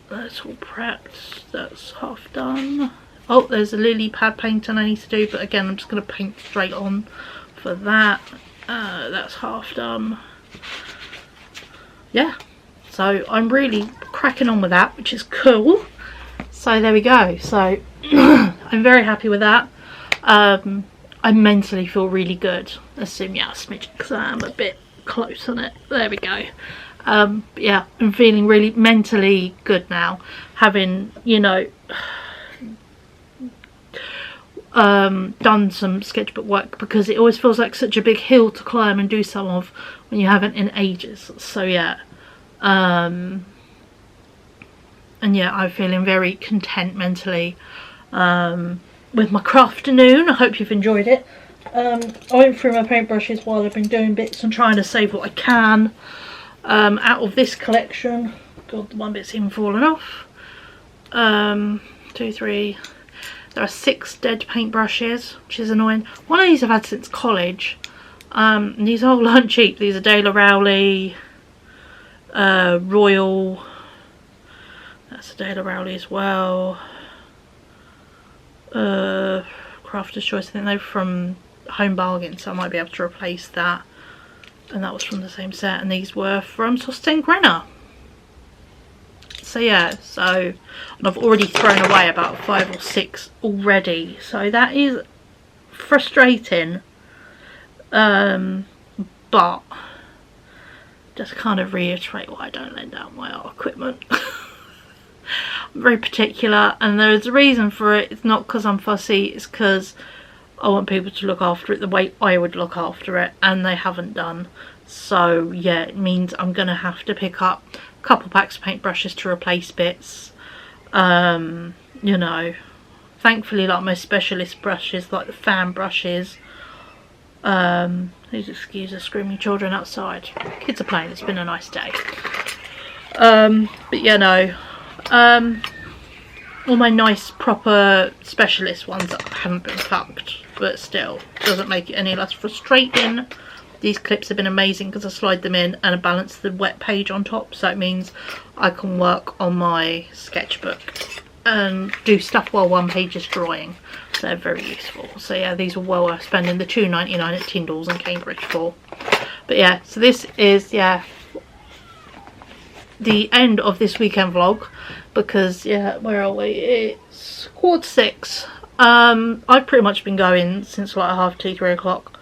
That's all prepped, that's half done. Oh, there's a lily pad painting I need to do, but again I'm just going to paint straight on for that. That's half done. Yeah, so I'm really cracking on with that, which is cool. So there we go. So I'm very happy with that. I mentally feel really good. Assume, yeah, a smidge, because I am a bit close on it. There we go. Yeah, I'm feeling really mentally good now, having, you know, done some sketchbook work, because it always feels like such a big hill to climb and do some of when you haven't in ages. So yeah, and yeah, I'm feeling very content mentally with my craftanoon. I hope you've enjoyed it. I went through my paintbrushes while I've been doing bits and trying to save what I can out of this collection. God, the one bit's even fallen off. 2, 3. There are 6 dead paintbrushes, which is annoying. One of these I've had since college. And these all aren't cheap. These are De La Rowley, Royal. That's a De La Rowley as well. Crafter's Choice. I think they're from Home Bargain, so I might be able to replace that. And that was from the same set. And these were from Sosten Grenna. So yeah, and I've already thrown away about 5 or 6 already, so that is frustrating, but just kind of reiterate why I don't lend out my art equipment. I'm very particular, and there is a reason for it. It's not because I'm fussy, it's because I want people to look after it the way I would look after it, and they haven't done. So yeah, it means I'm going to have to pick up a couple packs of paintbrushes to replace bits. You know, thankfully, like my specialist brushes, like the fan brushes, please excuse the screaming children outside. Kids are playing, it's been a nice day. But yeah, no, all my nice proper specialist ones that haven't been fucked, but still doesn't make it any less frustrating. These clips have been amazing because I slide them in and I balance the wet page on top, so it means I can work on my sketchbook and do stuff while one page is drying. So they're very useful. So yeah, these are well worth spending the £2.99 at Tyndall's in Cambridge for. But yeah, so this is, yeah, the end of this weekend vlog, because yeah, where are we? It's 6:15. I've pretty much been going since like 2:30, 3 o'clock.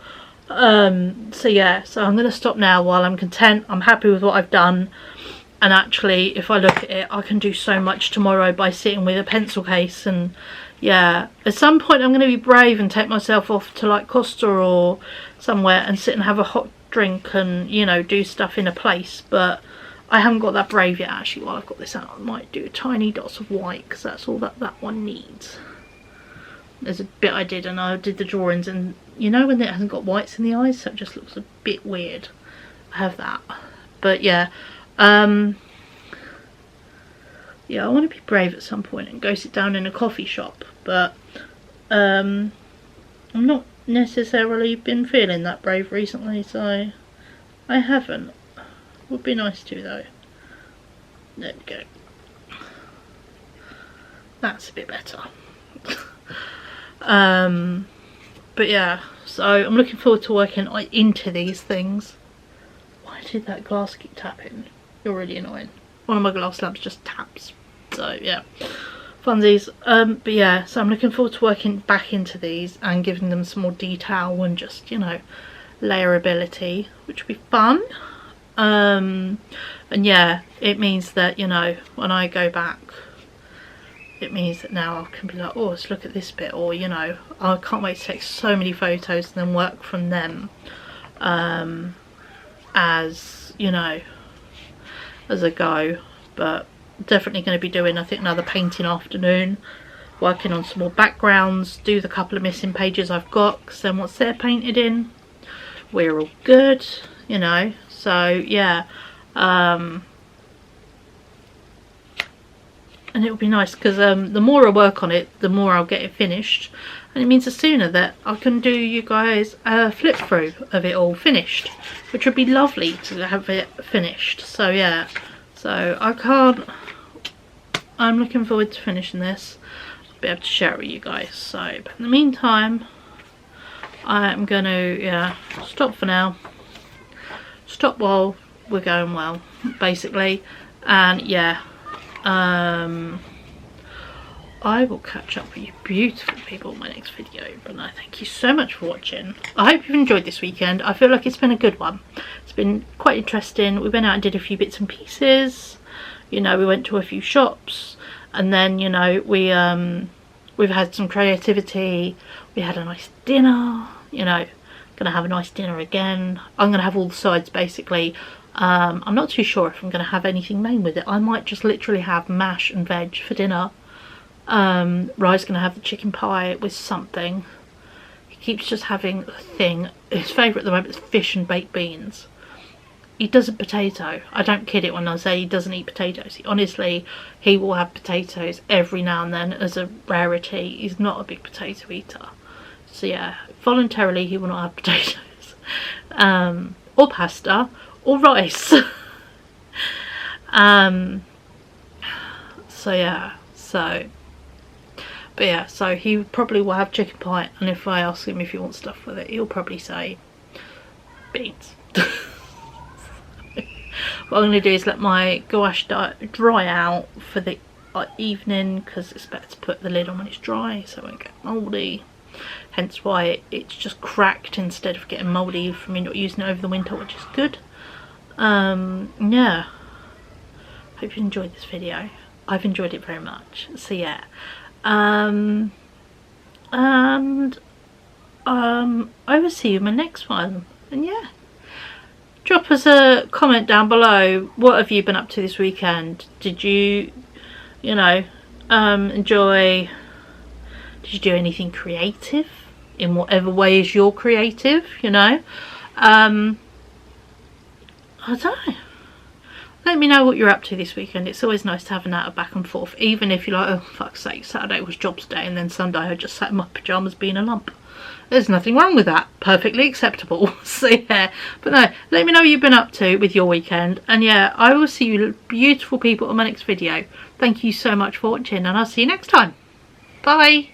So yeah, so I'm going to stop now while I'm content. I'm happy with what I've done, and actually if I look at it, I can do so much tomorrow by sitting with a pencil case. And yeah, at some point I'm going to be brave and take myself off to like Costa or somewhere and sit and have a hot drink and, you know, do stuff in a place, but I haven't got that brave yet. Actually, while I've got this out, I might do tiny dots of white because that's all that one needs. There's a bit I did, and I did the drawings, and you know when it hasn't got whites in the eyes, so it just looks a bit weird. I have that. But yeah, yeah, I want to be brave at some point and go sit down in a coffee shop, but I'm not necessarily been feeling that brave recently, so I haven't. Would be nice to though. There we go. That's a bit better. But yeah, so I'm looking forward to working into these things. Why did that glass keep tapping? You're really annoying. One of my glass lamps just taps. So yeah, funsies. But yeah, so I'm looking forward to working back into these and giving them some more detail and just, you know, layerability, which would be fun. And yeah, it means that, you know, when I go back, it means that now I can be like, oh, let's look at this bit, or, you know, I can't wait to take so many photos and then work from them, as, you know, as I go. But definitely going to be doing, I think, another painting afternoon, working on some more backgrounds, do the couple of missing pages I've got, because then once they're painted in, we're all good, you know. So yeah, and it will be nice because the more I work on it, the more I'll get it finished, and it means the sooner that I can do you guys a flip through of it all finished, which would be lovely to have it finished. So yeah, so I'm looking forward to finishing this. I'll be able to share it with you guys. So but in the meantime, I'm going to, yeah, stop for now. Stop while we're going well, basically. And yeah, I will catch up with you beautiful people in my next video. But no, thank you so much for watching. I hope you've enjoyed this weekend. I feel like it's been a good one. It's been quite interesting. We went out and did a few bits and pieces, you know. We went to a few shops, and then, you know, we've had some creativity. We had a nice dinner, you know. Gonna have a nice dinner again. I'm gonna have all the sides basically. I'm not too sure if I'm gonna have anything main with it. I might just literally have mash and veg for dinner. Rye's gonna have the chicken pie with something. He keeps just having a thing. His favourite at the moment is fish and baked beans. He doesn't potato. I don't kid it when I say he doesn't eat potatoes. He will have potatoes every now and then as a rarity. He's not a big potato eater. So yeah, voluntarily he will not have potatoes, or pasta, or rice. So yeah, but yeah, so he probably will have chicken pie, and if I ask him if he wants stuff with it, he'll probably say beans. What I'm going to do is let my gouache dry out for the evening, because it's better to put the lid on when it's dry so it won't get mouldy. Hence why it's just cracked instead of getting mouldy from me not using it over the winter, which is good. Yeah, hope you enjoyed this video. I've enjoyed it very much, so yeah. And I will see you in my next one. And yeah, drop us a comment down below. What have you been up to this weekend? Did you enjoy, did you do anything creative in whatever ways you're creative, I don't know. Let me know what you're up to this weekend. It's always nice to have an out back and forth, even if you're like, oh fuck's sake, Saturday was jobs day and then Sunday I just sat in my pyjamas being a lump. There's nothing wrong with that. Perfectly acceptable. So yeah, but no, let me know what you've been up to with your weekend. And yeah, I will see you beautiful people on my next video. Thank you so much for watching, and I'll see you next time. Bye.